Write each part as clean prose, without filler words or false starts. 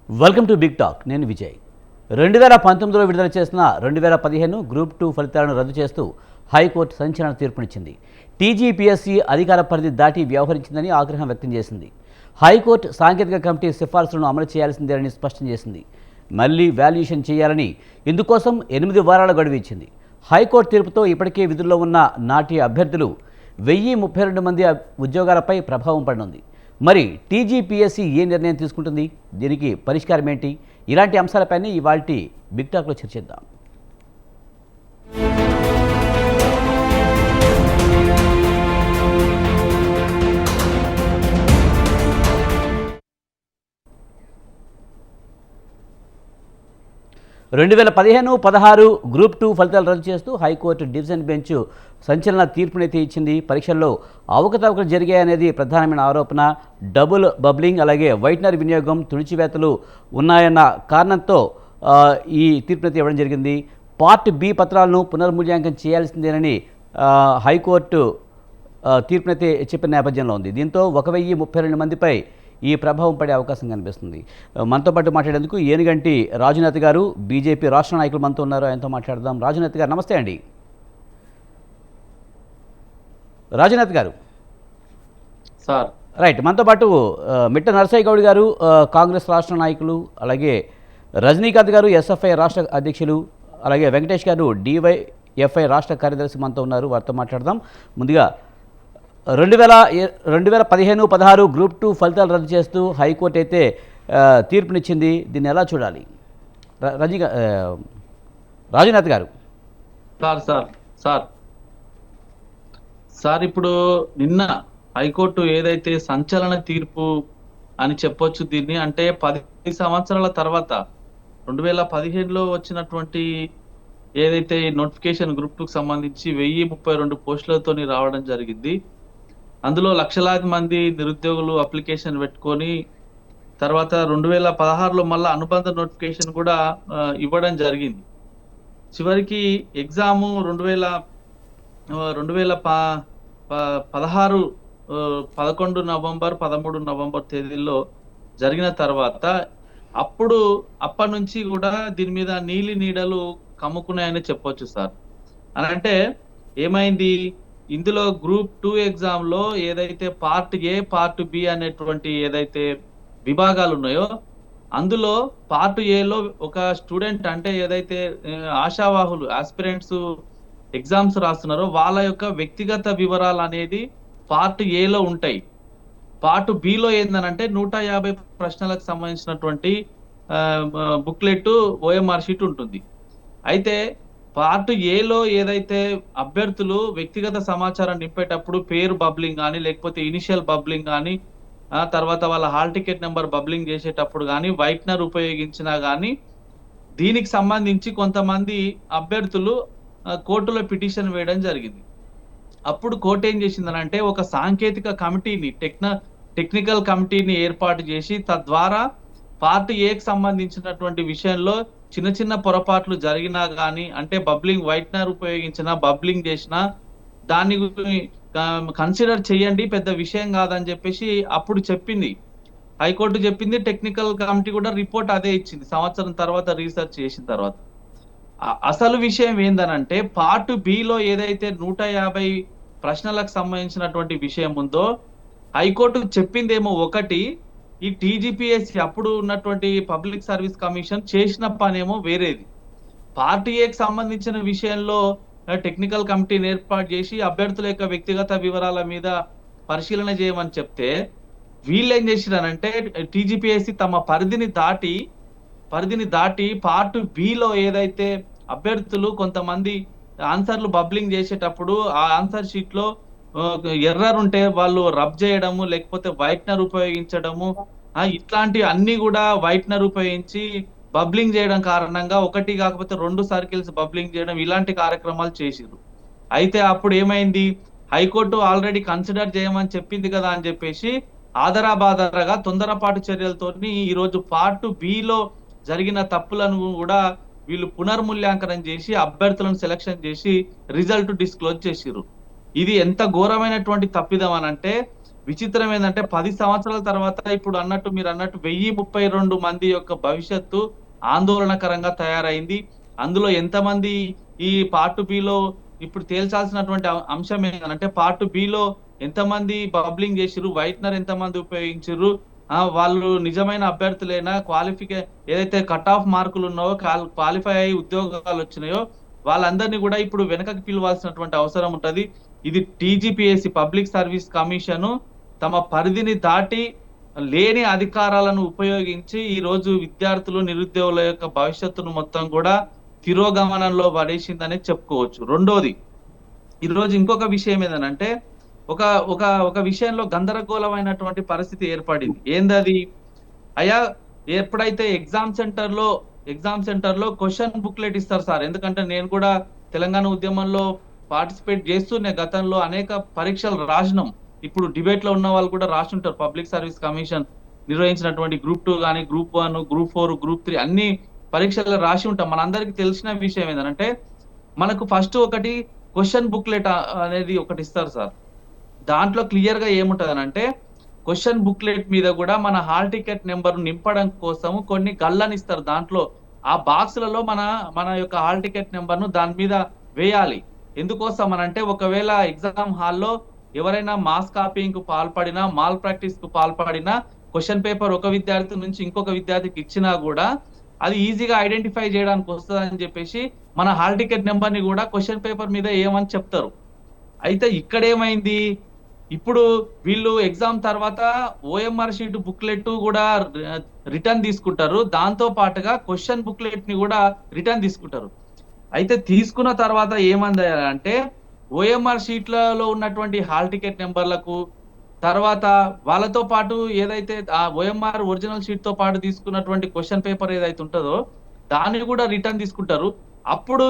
Welcome to big talk. నేను విజయ్. 2019లో విడుదల చేసిన 2015 గ్రూప్ 2 ఫలితాలను రద్దు చేస్తూ హైకోర్టు సంచలన తీర్పునిచ్చింది. టీజీపీఎస్సీ అధికార పరిధి దాటి వ్యవహరించిందని ఆగ్రహం వ్యక్తం చేసింది. హైకోర్టు సాంకేతిక కమిటీ సిఫార్సులను అమలు చేయాల్సిందేనని స్పష్టం చేసింది. మళ్లీ వాల్యుయేషన్ చేయాలని ఇందుకోసం 8 వారాల గడువు ఇచ్చింది. హైకోర్టు తీర్పుతో ఇప్పటికే విధుల్లో ఉన్న నాటి అభ్యర్థులు 1032 మంది ఉద్యోగాలపై ప్రభావం పడనుంది. మరి టీజీపీఎస్సీ ఏ నిర్ణయం తీసుకుంటుంది, దీనికి పరిష్కారం ఏంటి, ఇలాంటి అంశాలపైన ఇవాల్టి బిగ్ టాక్లో చర్చిద్దాం. రెండు 2015-16 గ్రూప్ 2 ఫలితాలు రద్దు చేస్తూ హైకోర్టు డివిజన్ బెంచ్ సంచలన తీర్పునైతే ఇచ్చింది. పరీక్షల్లో అవకతవకలు జరిగాయనేది ప్రధానమైన ఆరోపణ. డబుల్ బబ్లింగ్, అలాగే వైట్నర్ వినియోగం, తుడిచివేతలు ఉన్నాయన్న కారణంతో ఈ తీర్పునైతే ఇవ్వడం జరిగింది. పార్ట్ బి పత్రాలను పునర్మూల్యాంకనం చేయాల్సిందేనని హైకోర్టు తీర్పునైతే చెప్పిన నేపథ్యంలో ఉంది. దీంతో 1032 మందిపై ఈ ప్రభావం పడే అవకాశం కనిపిస్తుంది. మనతో పాటు మాట్లాడేందుకు ఏనుగంటి రాజునాథ్ గారు, బీజేపీ రాష్ట్ర నాయకులు మనతో ఉన్నారు. ఆయనతో మాట్లాడదాం. రాజునాథ్ గారు నమస్తే అండి. రాజునాథ్ గారు సార్ రైట్. మనతో పాటు మిట్ట నరసయ్య గౌడ్ గారు, కాంగ్రెస్ రాష్ట్ర నాయకులు, అలాగే రజనీకాంత్ గారు, ఎస్ఎఫ్ఐ రాష్ట్ర అధ్యక్షులు, అలాగే వెంకటేష్ గారు, డివైఎఫ్ఐ రాష్ట్ర కార్యదర్శి మనతో ఉన్నారు. వారితో మాట్లాడదాం. ముందుగా 2015-16 గ్రూప్ 2 ఫలితాలు రద్దు చేస్తూ హైకోర్టు అయితే తీర్పునిచ్చింది. దీన్ని ఎలా చూడాలి రాజునాథ్ గారు? సార్ సార్ సార్ సార్ ఇప్పుడు నిన్న హైకోర్టు ఏదైతే సంచలన తీర్పు అని చెప్పొచ్చు దీన్ని, అంటే 10 సంవత్సరాల తర్వాత 2015లో వచ్చినటువంటి ఏదైతే నోటిఫికేషన్ గ్రూప్ 2కి సంబంధించి 1032 పోస్టులతో రావడం జరిగింది. అందులో లక్షలాది మంది నిరుద్యోగులు అప్లికేషన్ పెట్టుకొని తర్వాత 2016లో మళ్ళీ అనుబంధ నోటిఫికేషన్ కూడా ఇవ్వడం జరిగింది. చివరికి ఎగ్జాము 2016 11 నవంబర్ 13 నవంబర్ తేదీల్లో జరిగిన తర్వాత అప్పటి నుంచి కూడా దీని మీద నీలి నీడలు కమ్ముకున్నాయని చెప్పొచ్చు సార్. అని అంటే ఏమైంది, ఇందులో గ్రూప్ 2 ఎగ్జామ్ లో ఏదైతే పార్ట్ ఏ పార్ట్ బి అనేటువంటి ఏదైతే విభాగాలు ఉన్నాయో అందులో పార్ట్ ఏలో ఒక స్టూడెంట్, అంటే ఏదైతే ఆశావాహులు ఆస్పిరెంట్స్ ఎగ్జామ్స్ రాస్తున్నారో వాళ్ళ యొక్క వ్యక్తిగత వివరాలు అనేది పార్ట్ ఏలో ఉంటాయి. పార్ట్ బిలో ఏందనంటే 150 ప్రశ్నలకు సంబంధించినటువంటి బుక్లెట్ ఓఎంఆర్ షీట్ ఉంటుంది. అయితే పార్ట్ ఏలో ఏదైతే అభ్యర్థులు వ్యక్తిగత సమాచారం నింపేటప్పుడు పేరు బబ్లింగ్ కానీ, లేకపోతే ఇనిషియల్ బబ్లింగ్ కానీ, తర్వాత వాళ్ళ హాల్ టికెట్ నెంబర్ బబ్లింగ్ చేసేటప్పుడు కానీ, వైట్నర్ ఉపయోగించినా కానీ దీనికి సంబంధించి కొంతమంది అభ్యర్థులు కోర్టులో పిటిషన్ వేయడం జరిగింది. అప్పుడు కోర్టు ఏం చేసిందనంటే ఒక సాంకేతిక కమిటీని, టెక్నికల్ కమిటీని ఏర్పాటు చేసి తద్వారా పార్ట్ ఏకి సంబంధించినటువంటి విషయంలో చిన్న చిన్న పొరపాట్లు జరిగినా కానీ, అంటే బబ్లింగ్ వైట్నర్ ఉపయోగించినా బబ్లింగ్ చేసినా దాన్ని కన్సిడర్ చేయండి, పెద్ద విషయం కాదని చెప్పేసి అప్పుడు చెప్పింది హైకోర్టు. చెప్పింది, టెక్నికల్ కమిటీ కూడా రిపోర్ట్ అదే ఇచ్చింది సంవత్సరం తర్వాత రీసెర్చ్ చేసిన తర్వాత. అసలు విషయం ఏందనంటే పార్ట్ బిలో ఏదైతే 150 ప్రశ్నలకు సంబంధించినటువంటి విషయం ఉందో హైకోర్టు చెప్పిందేమో ఒకటి, ఈ టీజీపీఎస్సీ అప్పుడు ఉన్నటువంటి పబ్లిక్ సర్వీస్ కమిషన్ చేసిన పనేమో వేరేది. పార్ట్ ఏకి సంబంధించిన విషయంలో టెక్నికల్ కమిటీని ఏర్పాటు చేసి అభ్యర్థుల యొక్క వ్యక్తిగత వివరాల మీద పరిశీలన చేయమని చెప్తే వీళ్ళు ఏం చేసినారంటే టీజీపీఎస్సీ తమ పరిధిని దాటి పార్ట్ బిలో ఏదైతే అభ్యర్థులు కొంతమంది ఆన్సర్లు బబ్లింగ్ చేసేటప్పుడు ఆ ఆన్సర్ షీట్ లో ఎర్రర్ ఉంటే వాళ్ళు రబ్ చేయడము, లేకపోతే వైట్నర్ ఉపయోగించడము, ఇట్లాంటి అన్ని కూడా వైట్నర్ ఉపయోగించి బబ్లింగ్ చేయడం కారణంగా 1 కాకపోతే 2 సర్కిల్స్ బబ్లింగ్ చేయడం, ఇలాంటి కార్యక్రమాలు చేసిరు. అయితే అప్పుడు ఏమైంది, హైకోర్టు ఆల్రెడీ కన్సిడర్ చేయమని చెప్పింది కదా అని చెప్పేసి ఆదరాబాదరగా తొందరపాటు చర్యలతోని ఈరోజు పార్ట్ బిలో జరిగిన తప్పులను కూడా వీళ్ళు పునర్మూల్యాంకనం చేసి అభ్యర్థులను సెలక్షన్ చేసి రిజల్ట్ డిస్క్లోజ్ చేసిరు. ఇది ఎంత ఘోరమైనటువంటి తప్పిదం అనంటే విచిత్రం ఏంటంటే 10 సంవత్సరాల తర్వాత ఇప్పుడు అన్నట్టు మీరు అన్నట్టు 1032 మంది యొక్క భవిష్యత్తు ఆందోళనకరంగా తయారైంది. అందులో ఎంతమంది ఈ పార్ట్ బిలో ఇప్పుడు తేల్చాల్సినటువంటి అంశం ఏంటంటే పార్ట్ బిలో ఎంతమంది బబ్లింగ్ చేసిర్రు, వైట్నర్ ఎంతమంది ఉపయోగించిర్రు, వాళ్ళు నిజమైన అభ్యర్థులైనా, ఏదైతే కట్ ఆఫ్ మార్కులు ఉన్నాయో, క్వాలిఫై అయ్యి ఉద్యోగాలు వచ్చినాయో వాళ్ళందరినీ కూడా ఇప్పుడు వెనకకి పిలవాల్సినటువంటి అవసరం ఉంటది. ఇది టీజీపీఎస్సీ పబ్లిక్ సర్వీస్ కమిషన్ తమ పరిధిని దాటి లేని అధికారాలను ఉపయోగించి ఈ రోజు విద్యార్థులు, నిరుద్యోగుల యొక్క భవిష్యత్తును మొత్తం కూడా తిరోగమనంలో పడేసిందనే చెప్పుకోవచ్చు. రెండోది, ఈ రోజు ఇంకొక విషయం ఏంటంటే ఒక ఒక ఒక విషయంలో గందరగోళమైనటువంటి పరిస్థితి ఏర్పడింది. ఏందది? అయ్యా, ఎప్పుడైతే ఎగ్జామ్ సెంటర్ లో క్వశ్చన్ బుక్లెట్ ఇస్తారు సార్. ఎందుకంటే నేను కూడా తెలంగాణ ఉద్యమంలో పార్టిసిపేట్ చేస్తూనే గతంలో అనేక పరీక్షలు రాసినాం. ఇప్పుడు డిబేట్ లో ఉన్న వాళ్ళు కూడా రాసుంటారు. పబ్లిక్ సర్వీస్ కమిషన్ నిర్వహించినటువంటి గ్రూప్ 2 కానీ, గ్రూప్ 1, గ్రూప్ 4, గ్రూప్ 3 అన్ని పరీక్షలు రాసి ఉంటాం. మనందరికి తెలిసిన విషయం ఏంటంటే మనకు ఫస్ట్ ఒకటి క్వశ్చన్ బుక్లెట్ అనేది ఒకటి ఇస్తారు సార్. దాంట్లో క్లియర్ గా ఏముంటదనంటే క్వశ్చన్ బుక్లెట్ మీద కూడా మన హాల్ టికెట్ నెంబర్ నింపడం కోసం కొన్ని గళ్ళనిస్తారు. దాంట్లో ఆ బాక్సులలో మన యొక్క హాల్ టికెట్ నెంబర్ ను దాని మీద వేయాలి. ఎందుకోసం అనంటే ఒకవేళ ఎగ్జామ్ హాల్లో ఎవరైనా మాస్ కాపీయింగ్ కు పాల్పడినా, మాల్ ప్రాక్టీస్ కు పాల్పడినా, క్వశ్చన్ పేపర్ ఒక విద్యార్థి నుంచి ఇంకొక విద్యార్థికి ఇచ్చినా కూడా అది ఈజీగా ఐడెంటిఫై చేయడానికి వస్తుందని చెప్పేసి మన హాల్ టికెట్ నెంబర్ ని కూడా క్వశ్చన్ పేపర్ మీద ఏమని చెప్తారు. అయితే ఇక్కడ ఏమైంది, ఇప్పుడు వీళ్ళు ఎగ్జామ్ తర్వాత ఓఎంఆర్ షీట్ బుక్లెట్ కూడా రిటర్న్ తీసుకుంటారు. దాంతో పాటుగా క్వశ్చన్ బుక్లెట్ ని కూడా రిటర్న్ తీసుకుంటారు. అయితే తీసుకున్న తర్వాత ఏమంది అంటే ఓఎంఆర్ షీట్లలో ఉన్నటువంటి హాల్ టికెట్ నెంబర్లకు తర్వాత వాళ్ళతో పాటు ఏదైతే ఆ ఓఎంఆర్ ఒరిజినల్ షీట్ తో పాటు తీసుకున్నటువంటి క్వశ్చన్ పేపర్ ఏదైతే ఉంటుందో దాన్ని కూడా రిటర్న్ తీసుకుంటారు. అప్పుడు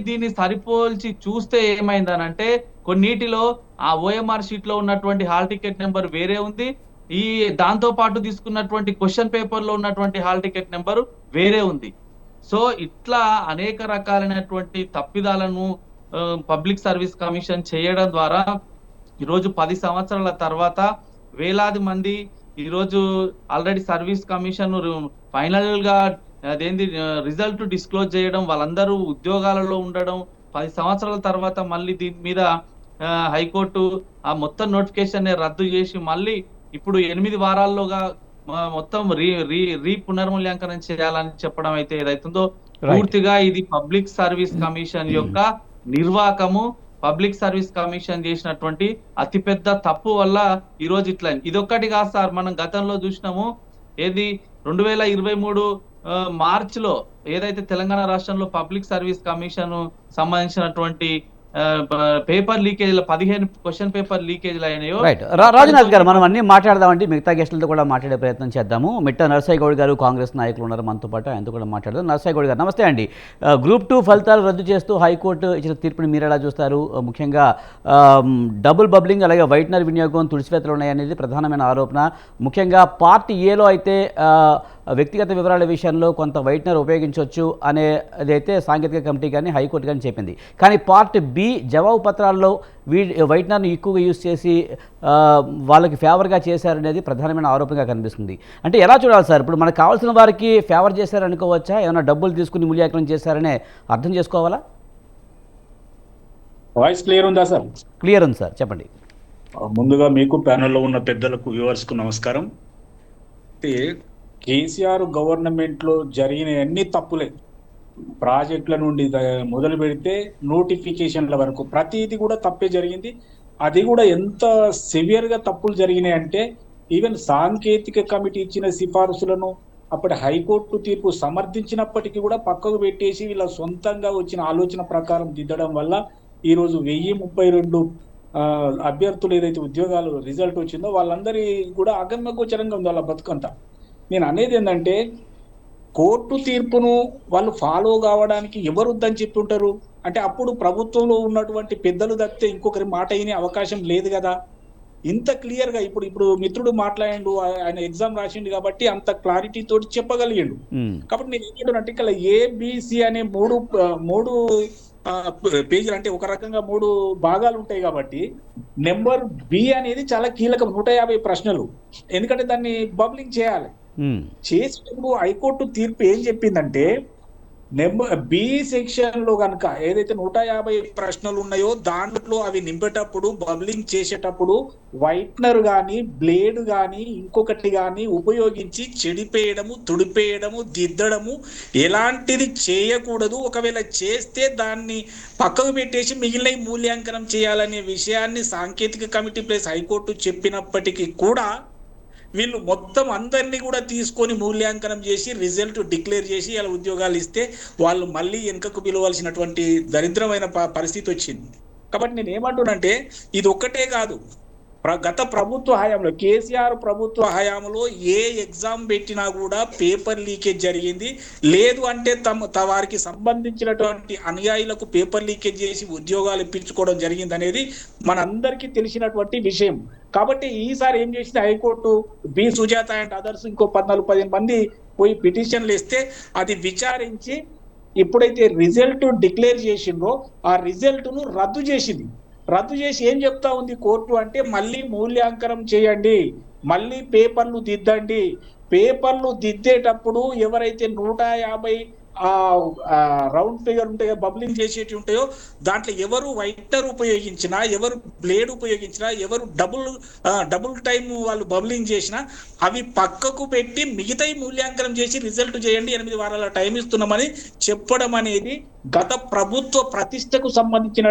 దీన్ని సరిపోల్చి చూస్తే ఏమైందనంటే కొన్నిటిలో ఆ ఓఎంఆర్ షీట్ లో ఉన్నటువంటి హాల్ టికెట్ నెంబర్ వేరే ఉంది, ఈ దాంతో పాటు తీసుకున్నటువంటి క్వశ్చన్ పేపర్ లో ఉన్నటువంటి హాల్ టికెట్ నెంబర్ వేరే ఉంది. సో ఇట్లా అనేక రకాలైనటువంటి తప్పిదాలను పబ్లిక్ సర్వీస్ కమిషన్ చేయడం ద్వారా ఈరోజు 10 సంవత్సరాల తర్వాత వేలాది మంది ఈరోజు ఆల్రెడీ సర్వీస్ కమిషన్ ఫైనల్ గా అదేంది రిజల్ట్ డిస్క్లోజ్ చేయడం, వాళ్ళందరూ ఉద్యోగాలలో ఉండడం, 10 సంవత్సరాల తర్వాత మళ్ళీ దీని మీద హైకోర్టు ఆ మొత్తం నోటిఫికేషన్ రద్దు చేసి మళ్ళీ ఇప్పుడు 8 వారాల్లోగా మొత్తం రీ పునర్మూల్యాంకనం చేయాలని చెప్పడం అయితే ఏదైతుందో పూర్తిగా ఇది పబ్లిక్ సర్వీస్ కమిషన్ యొక్క నిర్వాకము, పబ్లిక్ సర్వీస్ కమిషన్ చేసినటువంటి అతిపెద్ద తప్పు వల్ల ఈ రోజు ఇట్లా. ఇదొక్కటి కాదు సార్, మనం గతంలో చూసినాము. ఏది 2023 మార్చ్ లో ఏదైతే తెలంగాణ రాష్ట్రంలో పబ్లిక్ సర్వీస్ కమిషన్ సంబంధించినటువంటి paper leakage 15 question paper leakage అయినాయో. రైట్, రాజనాథ్ గారు మనం అన్ని మాట్లాడదామండి, మిగతా గెస్టులతో కూడా మాట్లాడే ప్రయత్నం చేద్దాము. మిట్ట నరసయ్య గౌడ్ గారు కాంగ్రెస్ నాయకులు ఉన్నారు మనతో పాటు, ఆయనతో కూడా మాట్లాడదాం. నరసయ్య గౌడ్ గారు నమస్తే అండి. గ్రూప్ 2 ఫలితాలు రద్దు చేస్తూ హైకోర్టు ఇచ్చిన తీర్పుని మీరు ఎలా చూస్తారు? ముఖ్యంగా డబుల్ బబ్లింగ్ అలాగే వైట్నర్ వినియోగం తుడిచివేతలు ఉన్నాయనేది ప్రధానమైన ఆరోపణ. ముఖ్యంగా పార్ట్ ఏలో అయితే వ్యక్తిగత వివరాల విషయంలో కొంత వైట్నర్ ఉపయోగించవచ్చు అనేదైతే సాంకేతిక కమిటీ కానీ హైకోర్టు కానీ చెప్పింది. కానీ పార్ట్ బి జవాబు పత్రాల్లో వైట్నర్ని ఎక్కువగా యూజ్ చేసి వాళ్ళకి ఫేవర్గా చేశారనేది ప్రధానమైన ఆరోపణగా కనిపిస్తుంది. అంటే ఎలా చూడాలి సార్? ఇప్పుడు మనకు కావాల్సిన వారికి ఫేవర్ చేశారనుకోవచ్చా? ఏమైనా డబ్బులు తీసుకుని మూల్యాంకనం చేశారనే అర్థం చేసుకోవాలా? వాయిస్ క్లియర్ ఉందా సార్? క్లియర్ ఉంది సార్, చెప్పండి. ముందుగా మీకు ప్యానెల్లో ఉన్న పెద్దలకు వ్యూవర్స్కు నమస్కారం. కేసీఆర్ గవర్నమెంట్ లో జరిగిన అన్ని తప్పులే, ప్రాజెక్టుల నుండి మొదలు పెడితే నోటిఫికేషన్ల వరకు ప్రతిదీ కూడా తప్పే జరిగింది. అది కూడా ఎంత సివియర్ గా తప్పులు జరిగినాయి అంటే ఈవెన్ సాంకేతిక కమిటీ ఇచ్చిన సిఫారసులను అప్పటి హైకోర్టు తీర్పు సమర్థించినప్పటికీ కూడా పక్కకు పెట్టేసి వీళ్ళ సొంతంగా వచ్చిన ఆలోచన ప్రకారం దిద్దడం వల్ల ఈరోజు 1032 అభ్యర్థులు ఏదైతే ఉద్యోగాలు రిజల్ట్ వచ్చిందో వాళ్ళందరి కూడా అగమ్యగోచరంగా ఉంది వాళ్ళ బతుకంతా. నేను అనేది ఏంటంటే కోర్టు తీర్పును వాళ్ళు ఫాలో కావడానికి ఎవరు వద్దని చెప్తుంటారు అంటే అప్పుడు ప్రభుత్వంలో ఉన్నటువంటి పెద్దలు తప్పితే ఇంకొకరి మాట అయిన అవకాశం లేదు కదా. ఇంత క్లియర్ గా ఇప్పుడు మిత్రుడు మాట్లాడిండు, ఆయన ఎగ్జామ్ రాసిండు కాబట్టి అంత క్లారిటీ తోటి చెప్పగలిగిండు. కాబట్టి నేను ఏమంటున్నానంటే ఇక్కడ ఏబిసి అనే మూడు పేజీలు, అంటే ఒక రకంగా 3 భాగాలు ఉంటాయి కాబట్టి నెంబర్ బి అనేది చాలా కీలకం. 150 ప్రశ్నలు, ఎందుకంటే దాన్ని బబ్లింగ్ చేయాలి. చేసినప్పుడు హైకోర్టు తీర్పు ఏం చెప్పిందంటే నెంబర్ బి సెక్షన్ లో కనుక ఏదైతే 150 ప్రశ్నలు ఉన్నాయో దాంట్లో అవి నింపేటప్పుడు, బబ్లింగ్ చేసేటప్పుడు వైట్నర్ గాని బ్లేడ్ గాని ఇంకొకటి గాని ఉపయోగించి చెడిపేయడము, తుడిపేయడము, దిద్దడము ఎలాంటిది చేయకూడదు. ఒకవేళ చేస్తే దాన్ని పక్కకు పెట్టేసి మిగిలిన మూల్యాంకనం చేయాలనే విషయాన్ని సాంకేతిక కమిటీ ప్లస్ హైకోర్టు చెప్పినప్పటికీ కూడా వీళ్ళు మొత్తం అందరినీ కూడా తీసుకొని మూల్యాంకనం చేసి రిజల్ట్ డిక్లేర్ చేసి ఇలా ఉద్యోగాలు ఇస్తే వాళ్ళు మళ్ళీ వెనుకకు పిలవాల్సినటువంటి దరిద్రమైన పరిస్థితి వచ్చింది. కాబట్టి నేను ఏమంటున్నానంటే ఇది ఒక్కటే కాదు, గత ప్రభుత్వ హయాంలో, కేసీఆర్ ప్రభుత్వ హయాంలో ఏ ఎగ్జామ్ పెట్టినా కూడా పేపర్ లీకేజ్ జరిగింది. లేదు అంటే వారికి సంబంధించినటువంటి అనుయాయులకు పేపర్ లీకేజ్ చేసి ఉద్యోగాలు ఇప్పించుకోవడం జరిగింది అనేది మనందరికీ తెలిసినటువంటి విషయం. కాబట్టి ఈసారి ఏం చేసింది high court, B Sujatha and others ఇంకో 14-15 మంది పోయి పిటిషన్లు ఇస్తే అది విచారించి ఎప్పుడైతే రిజల్ట్ డిక్లేర్ చేసిందో ఆ రిజల్ట్ ను రద్దు చేసింది. రద్దు చేసి ఏం చెప్తా ఉంది కోర్టు అంటే మళ్ళీ మూల్యాంకనం చేయండి, మళ్ళీ పేపర్లు దిద్దండి. పేపర్లు దిద్దేటప్పుడు ఎవరైతే 150 రౌండ్ ఫిగర్ ఉంటాయో, బబ్లింగ్ చేసేటి ఉంటాయో దాంట్లో ఎవరు వైట్నర్ ఉపయోగించినా, ఎవరు బ్లేడ్ ఉపయోగించినా, ఎవరు డబుల్ టైం వాళ్ళు బబ్లింగ్ చేసినా అవి పక్కకు పెట్టి మిగతాయి మూల్యాంకనం చేసి రిజల్ట్ చేయండి, 8 వారాల టైం ఇస్తున్నామని చెప్పడం అనేది గత ప్రభుత్వ ప్రతిష్టకు సంబంధించిన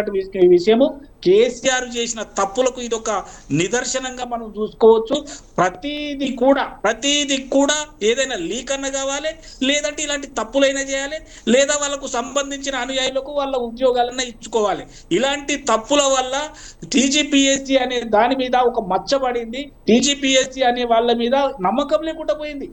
విషయము. కేసీఆర్ చేసిన తప్పులకు ఇది ఒక నిదర్శనంగా మనం చూసుకోవచ్చు. ప్రతిదీ కూడా ఏదైనా లీక్ అన్న కావాలి, లేదంటే ఇలాంటి తప్పులైనా చేయాలి, లేదా వాళ్ళకు సంబంధించిన అనుయాయులకు వాళ్ళ ఉద్యోగాలన్నా ఇచ్చుకోవాలి. ఇలాంటి తప్పుల వల్ల టీజీపీఎస్సీ అనే దాని మీద ఒక మచ్చబడింది, టీజీపీఎస్సీ అనే వాళ్ళ మీద నమ్మకం లేకుండా పోయింది.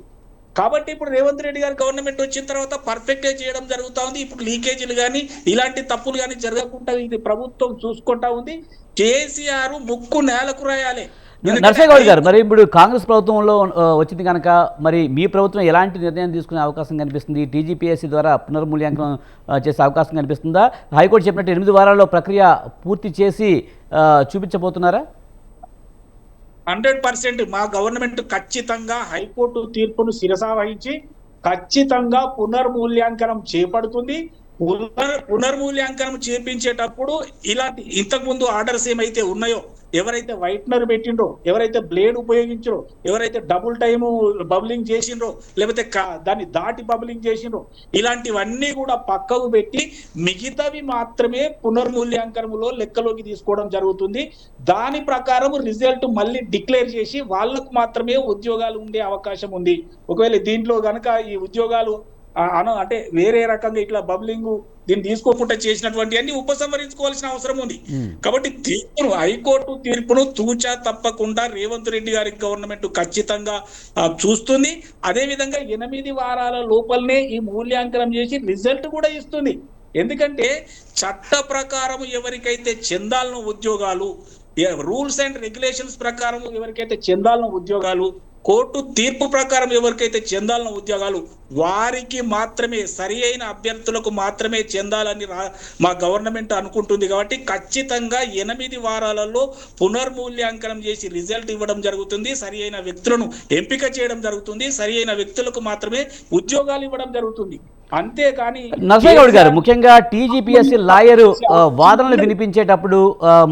కాబట్టి ఇప్పుడు రేవంత్ రెడ్డి గారి గవర్నమెంట్ వచ్చిన తర్వాత పర్ఫెక్ట్ చేయడం జరుగుతా ఉంది. ఇప్పుడు లీకేజీలు కానీ ఇలాంటి తప్పులు కానీ జరగకుండా ఇది ప్రభుత్వం చూసుకుంటా ఉంది. కేసీఆర్ ముక్కు నేలకు రాయాలి. నరసింహ గౌడ్ గారు, మరి ఇప్పుడు కాంగ్రెస్ ప్రభుత్వంలో వచ్చింది కనుక మరి మీ ప్రభుత్వం ఎలాంటి నిర్ణయం తీసుకునే అవకాశం కనిపిస్తుంది? టీజీపీఎస్సీ ద్వారా పునర్మూల్యాంకనం చేసే అవకాశం కనిపిస్తుందా? హైకోర్టు చెప్పినట్టు 8 వారాల్లో ప్రక్రియ పూర్తి చేసి చూపించబోతున్నారా? 100% మా గవర్నమెంట్ ఖచ్చితంగా హైకోర్టు తీర్పును శిరసావహించి ఖచ్చితంగా పునర్మూల్యాంకనం చేపడుతుంది. పునర్మూల్యాంకనం చేపించేటప్పుడు ఇలాంటి ఇంతకుముందు ఆర్డర్స్ ఏమైతే ఉన్నాయో, ఎవరైతే వైట్నర్ పెట్టిండ్రో, ఎవరైతే బ్లేడ్ ఉపయోగించరో, ఎవరైతే డబుల్ టైము బబ్లింగ్ చేసిండ్రో, లేకపోతే దాన్ని దాటి బబ్లింగ్ చేసిండ్రో, ఇలాంటివన్నీ కూడా పక్కకు పెట్టి మిగతావి మాత్రమే పునర్మూల్యాంకనంలో లెక్కలోకి తీసుకోవడం జరుగుతుంది. దాని ప్రకారం రిజల్ట్ మళ్ళీ డిక్లేర్ చేసి వాళ్లకు మాత్రమే ఉద్యోగాలు ఉండే అవకాశం ఉంది. ఒకవేళ దీంట్లో గనక ఈ ఉద్యోగాలు అంటే వేరే రకంగా ఇట్లా బబ్లింగ్ దీన్ని తీసుకోకుండా చేసినటువంటి అన్ని ఉపసంహరించుకోవాల్సిన అవసరం ఉంది. కాబట్టి హైకోర్టు తీర్పును తూచా తప్పకుండా రేవంత్ రెడ్డి గారి గవర్నమెంట్ ఖచ్చితంగా చూస్తుంది. అదే విధంగా 8 వారాల లోపలనే ఈ మూల్యాంకనం చేసి రిజల్ట్ కూడా ఇస్తుంది. ఎందుకంటే చట్ట ప్రకారం ఎవరికైతే చెందాలను ఉద్యోగాలు, రూల్స్ అండ్ రెగ్యులేషన్స్ ప్రకారం ఎవరికైతే చెందాలను ఉద్యోగాలు, కోర్టు తీర్పు ప్రకారం ఎవరికైతే చెందాలన్న ఉద్యోగాలు వారికి మాత్రమే, సరి అయిన అభ్యర్థులకు మాత్రమే చెందాలని మా గవర్నమెంట్ అనుకుంటుంది. కాబట్టి ఖచ్చితంగా 8 వారాలలో పునర్మూల్యాంకనం చేసి రిజల్ట్ ఇవ్వడం జరుగుతుంది. సరి అయిన వ్యక్తులను ఎంపిక చేయడం జరుగుతుంది. సరి అయిన వ్యక్తులకు మాత్రమే ఉద్యోగాలు ఇవ్వడం జరుగుతుంది. అంతేకాని నరసింహ గౌడ్ గారు, ముఖ్యంగా టీజీపీఎస్సీ లాయరు వాదనలు వినిపించేటప్పుడు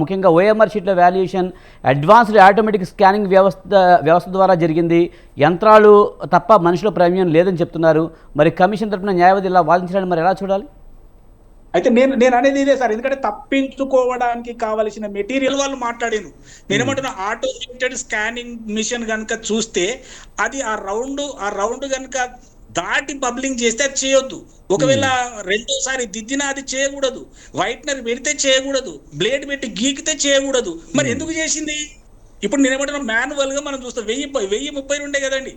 ముఖ్యంగా ఓఎంఆర్ షీట్ల వాల్యుయేషన్ అడ్వాన్స్డ్ ఆటోమేటిక్ స్కానింగ్ వ్యవస్థ ద్వారా జరిగింది, యంత్రాలు తప్ప మనుషుల ప్రమేయం లేదని చెప్తున్నారు. మరి కమిషన్ తరపున న్యాయవాది ఇలా వాదించడానికి మరి ఎలా చూడాలి? అయితే నేను అనేది ఇదే సార్, ఎందుకంటే తప్పించుకోవడానికి కావలసిన మెటీరియల్ వాళ్ళు మాట్లాడారు. నేనేమంటున్నా, ఆటోమేటెడ్ స్కానింగ్ మిషన్ కనుక చూస్తే అది ఆ రౌండ్ కనుక దాటి బబ్లింగ్ చేస్తే అది చేయొద్దు. ఒకవేళ రెండోసారి దిద్దినా అది చేయకూడదు, వైట్నర్ పెడితే చేయకూడదు, బ్లేడ్ పెట్టి గీకితే చేయకూడదు. మరి ఎందుకు చేసింది? ఇప్పుడు నేనేమంటున్నా, మాన్యువల్ గా మనం చూస్తాం 1030 ఉండే కదండి.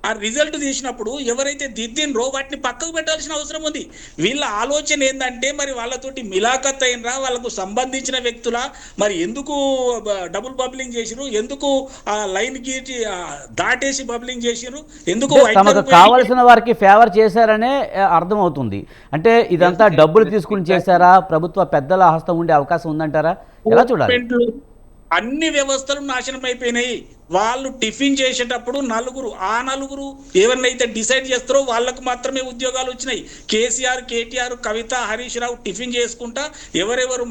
ఆ రిజల్ట్ తీసినప్పుడు ఎవరైతే దిద్దినరో వాటిని పక్కకు పెట్టాల్సిన అవసరం ఉంది. వీళ్ళ ఆలోచన ఏంటంటే మరి వాళ్ళతోటి మిలాఖత్ అయినరా, వాళ్ళకు సంబంధించిన వ్యక్తుల, మరి ఎందుకు డబుల్ బబ్లింగ్ చేసిరు, ఎందుకు ఆ లైన్ గీటి దాటేసి బబ్లింగ్ చేసిరు, ఎందుకు అంటే వైట్నర్ తమకు కావలసిన వారికి ఫేవర్ చేశారనే అర్థమవుతుంది. అంటే ఇదంతా డబ్బులు తీసుకుని చేశారా, ప్రభుత్వ పెద్దల హస్తం ఉండే అవకాశం ఉందంటారా, ఎలా చూడాలి? అన్ని వ్యవస్థలు నాశనం అయిపోయినాయి. వాళ్ళు టిఫిన్ చేసేటప్పుడు నలుగురు ఎవరినైతే డిసైడ్ చేస్తారో వాళ్ళకు మాత్రమే ఉద్యోగాలు వచ్చినాయి. కేసీఆర్, కేటీఆర్, కవిత, హరీష్ రావు టిఫిన్ చేసుకుంటా ఎవరెవరు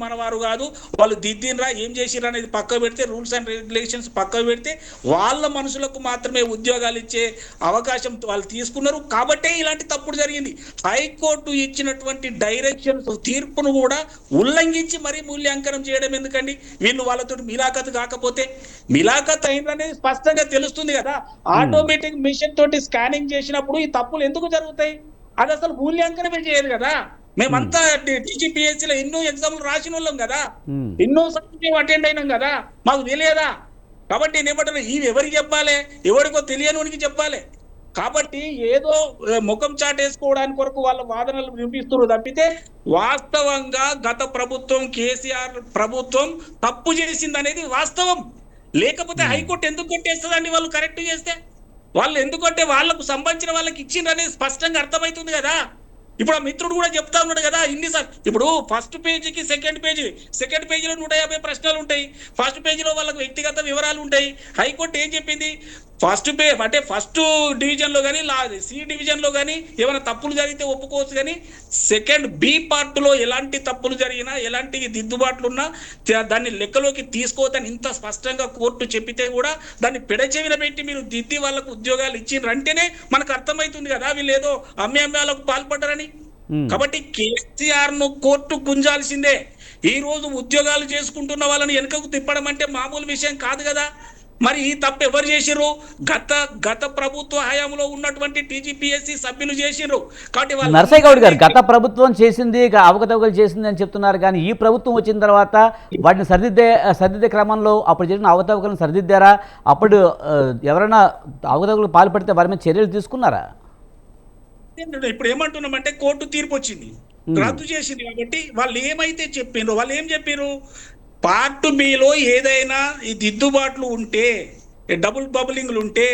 మనవారు కాదు, వాళ్ళు దిద్దినరా ఏం చేసిరా అనేది పక్క పెడితే, రూల్స్ అండ్ రెగ్యులేషన్స్ పక్క పెడితే వాళ్ళ మనుషులకు మాత్రమే ఉద్యోగాలు ఇచ్చే అవకాశం వాళ్ళు తీసుకున్నారు. కాబట్టే ఇలాంటి తప్పుడు జరిగింది. హైకోర్టు ఇచ్చినటువంటి డైరెక్షన్స్, తీర్పును కూడా ఉల్లంఘించి మరీ మూల్యాంకనం చేయడం ఎందుకండి? వీళ్ళు వాళ్ళతో మిలాఖత్ కాకపోతే, మిలాఖత్ అయిందనేది స్పష్టంగా తెలుస్తుంది కదా. ఆటోమేటిక్ మిషన్ తోటి స్కానింగ్ చేసినప్పుడు ఈ తప్పులు ఎందుకు జరుగుతాయి? అది అసలు మూల్యాంకనమే చేయదు కదా. మేమంతా టీజీపీఎస్సీలో ఎన్నో ఎగ్జామ్లు రాసిన వాళ్ళం కదా, ఎన్నో సబ్జెక్ట్ అటెండ్ అయినాం కదా, మాకు తెలియదా? కాబట్టి నేనేమంటున్నా, ఇవి ఎవరికి చెప్పాలి? ఎవరికో తెలియనివానికి చెప్పాలి. కాబట్టి ఏదో ముఖం చాటేసుకోవడానికి కొరకు వాళ్ళ వాదనలు వినిపిస్తున్నారు తప్పితే వాస్తవంగా గత ప్రభుత్వం, కేసీఆర్ ప్రభుత్వం తప్పు చేసింది అనేది వాస్తవం. లేకపోతే హైకోర్టు ఎందుకు కొట్టేస్తుందండి? వాళ్ళు కరెక్ట్ చేస్తే వాళ్ళు ఎందుకంటే వాళ్ళకు సంబంధించిన వాళ్ళకి ఇచ్చిండ్రు అనేది స్పష్టంగా అర్థమవుతుంది కదా. ఇప్పుడు ఆ మిత్రుడు కూడా చెప్తా ఉన్నాడు కదా ఇన్నిసార్లు. ఇప్పుడు ఫస్ట్ పేజీకి సెకండ్ పేజీలో 150 ప్రశ్నలు ఉంటాయి. ఫస్ట్ పేజీలో వాళ్ళకు వ్యక్తిగత వివరాలు ఉంటాయి. హైకోర్టు ఏం చెప్పింది? ఫస్ట్ డివిజన్ లో కానీ, సి డివిజన్ లో కానీ ఏమైనా తప్పులు జరిగితే ఒప్పుకోవచ్చు, కానీ సెకండ్ బి పార్ట్ లో ఎలాంటి తప్పులు జరిగినా, ఎలాంటి దిద్దుబాట్లున్నా దాన్ని లెక్కలోకి తీసుకోవద్దని ఇంత స్పష్టంగా కోర్టు చెప్పితే కూడా దాన్ని పెడచెవిన పెట్టి మీరు దిద్ది వాళ్ళకు ఉద్యోగాలు ఇచ్చిండ్రంటేనే మనకు అర్థమవుతుంది కదా వీళ్ళు ఏదో అమ్మాలకు పాల్పడ్డారని. కాబట్టి కేసీఆర్ ను కోర్టు గుంజాల్సిందే. ఈ రోజు ఉద్యోగాలు చేసుకుంటున్న వాళ్ళని వెనుకకు తిప్పడం అంటే మామూలు విషయం కాదు కదా. మరి ఈ తప్పు ఎవరు చేసిర్రు? గత ప్రభుత్వ హయాంలో ఉన్నటువంటి టీజీపీఎస్సీ సభ్యులు చేసిర్రు. కాబట్టి నరసయ్య గౌడ్ గారు, గత ప్రభుత్వం చేసింది, అవకతవకలు చేసింది అని చెప్తున్నారు, కానీ ఈ ప్రభుత్వం వచ్చిన తర్వాత వాటిని సరిదిద్దే క్రమంలో అప్పుడు చేసిన అవకతవకలను సరిదిద్దారా? అప్పుడు ఎవరైనా అవకతవకలు పాల్పడితే వారి మీద చర్యలు తీసుకున్నారా? ఇప్పుడు ఏమంటున్నామంటే కోర్టు తీర్పు వచ్చింది, రద్దు చేసింది. కాబట్టి వాళ్ళు ఏమైతే చెప్పిండ్రో, వాళ్ళు ఏం చెప్పారు? పార్ట్ బిలో ఏదైనా ఈ దిద్దుబాట్లు ఉంటే, డబుల్ బబులింగ్లు ఉంటే,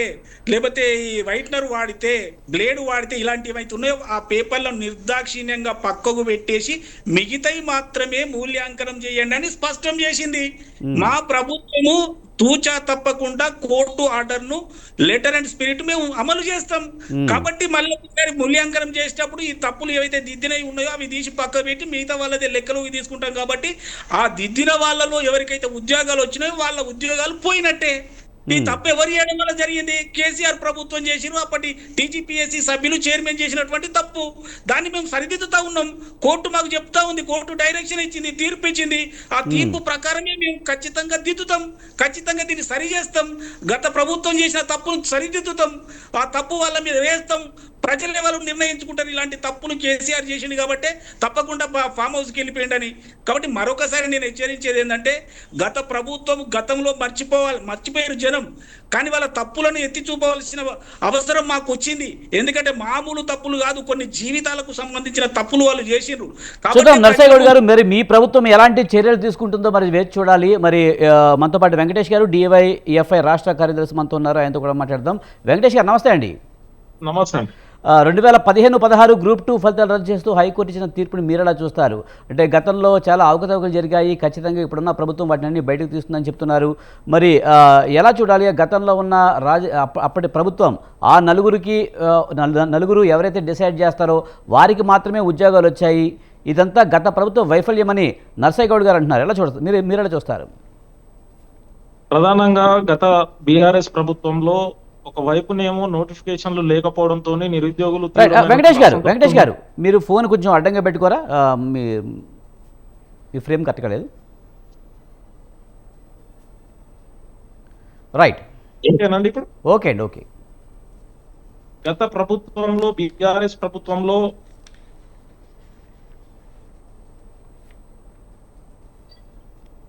లేకపోతే ఈ వైట్నర్ వాడితే, బ్లేడ్ వాడితే, ఇలాంటివి ఏమైతే ఉన్నాయో ఆ పేపర్లను నిర్దాక్షిణ్యంగా పక్కకు పెట్టేసి మిగతాయి మాత్రమే మూల్యాంకనం చేయండి అని స్పష్టం చేసింది. మా ప్రభుత్వము తూచా తప్పకుండా కోర్టు ఆర్డర్ ను లెటర్ అండ్ స్పిరిట్ మేము అమలు చేస్తాం. కాబట్టి మళ్ళీ మూల్యాంకనం చేసేటప్పుడు ఈ తప్పులు ఏవైతే దిద్దినవి ఉన్నాయో అవి తీసి పక్క పెట్టి మిగతా వాళ్ళదే లెక్కలోకి తీసుకుంటాం. కాబట్టి ఆ దిద్దిన వాళ్ళలో ఎవరికైతే ఉద్యోగాలు వచ్చినాయో వాళ్ళ ఉద్యోగాలు పోయినట్టే. ఈ తప్పు ఎవరు చేయడం వల్ల జరిగింది? కేసీఆర్ ప్రభుత్వం చేసిరు, అప్పటి టీజీపీఎస్సీ సభ్యులు, చైర్మన్ చేసినటువంటి తప్పు. దాన్ని మేము సరిదిద్దుతా ఉన్నాం. కోర్టు మాకు చెప్తా ఉంది, కోర్టు డైరెక్షన్ ఇచ్చింది, తీర్పు ఇచ్చింది. ఆ తీర్పు ప్రకారమే మేము ఖచ్చితంగా దిద్దుతాం, ఖచ్చితంగా దీన్ని సరి చేస్తాం. గత ప్రభుత్వం చేసిన తప్పును సరిదిద్దుతాం, ఆ తప్పు వాళ్ళ మీద వేస్తాం. ప్రజలు ఎవరు నిర్ణయించుకుంటారు ఇలాంటి తప్పులు కేసీఆర్ చేసింది కాబట్టి తప్పకుండా ఫామ్ హౌస్కి వెళ్ళిపోయిందని. కాబట్టి మరొకసారి నేను హెచ్చరించేది ఏంటంటే, గత ప్రభుత్వం గతంలో మర్చిపోయారు జనం, కానీ వాళ్ళ తప్పులను ఎత్తి చూపవలసిన అవసరం మాకు వచ్చింది. ఎందుకంటే మామూలు తప్పులు కాదు, కొన్ని జీవితాలకు సంబంధించిన తప్పులు వాళ్ళు చేసిండ్రు. నరసయ్య గౌడ్ గారు, మరి మీ ప్రభుత్వం ఎలాంటి చర్యలు తీసుకుంటుందో మరి వేచి చూడాలి. మరి మనతో పాటు వెంకటేష్ గారు, డివైఎఫ్ఐ రాష్ట్ర కార్యదర్శి మనతో ఉన్నారు, ఆయనతో కూడా మాట్లాడదాం. వెంకటేష్ గారు నమస్తే అండి. నమస్తే అండి. 2015-16 గ్రూప్ 2 ఫలితాలు రద్దు చేస్తూ హైకోర్టు ఇచ్చిన తీర్పుని మీరెలా చూస్తారు? అంటే గతంలో చాలా అవకతవకలు జరిగాయి, ఖచ్చితంగా ఇప్పుడున్న ప్రభుత్వం వాటిని అన్ని బయటకు తీస్తుందని చెప్తున్నారు. మరి ఎలా చూడాలి? గతంలో ఉన్న అప్పటి ప్రభుత్వం ఆ నలుగురు ఎవరైతే డిసైడ్ చేస్తారో వారికి మాత్రమే ఉద్యోగాలు వచ్చాయి, ఇదంతా గత ప్రభుత్వ వైఫల్యమని నరసయ్య గౌడ్ గారు అంటున్నారు. ఎలా చూస్తారు మీరు ఎలా చూస్తారు? ప్రధానంగా గత బీఆర్ఎస్ ప్రభుత్వంలో ఒకవైపునేమో నోటిఫికేషన్లు లేకపోవడంతో నిరుద్యోగులు వెంకటేష్ గారు మీరు ఫోన్ కొంచెం అడ్డంగా పెట్టుకోరా, మీ ఫ్రేమ్ కరెక్ట్ కాలేదు. రైట్, ఏంటేనండి ఇప్పుడు? ఓకే అండి, ఓకే. గత ప్రభుత్వంలో, బీఆర్ఎస్ ప్రభుత్వంలో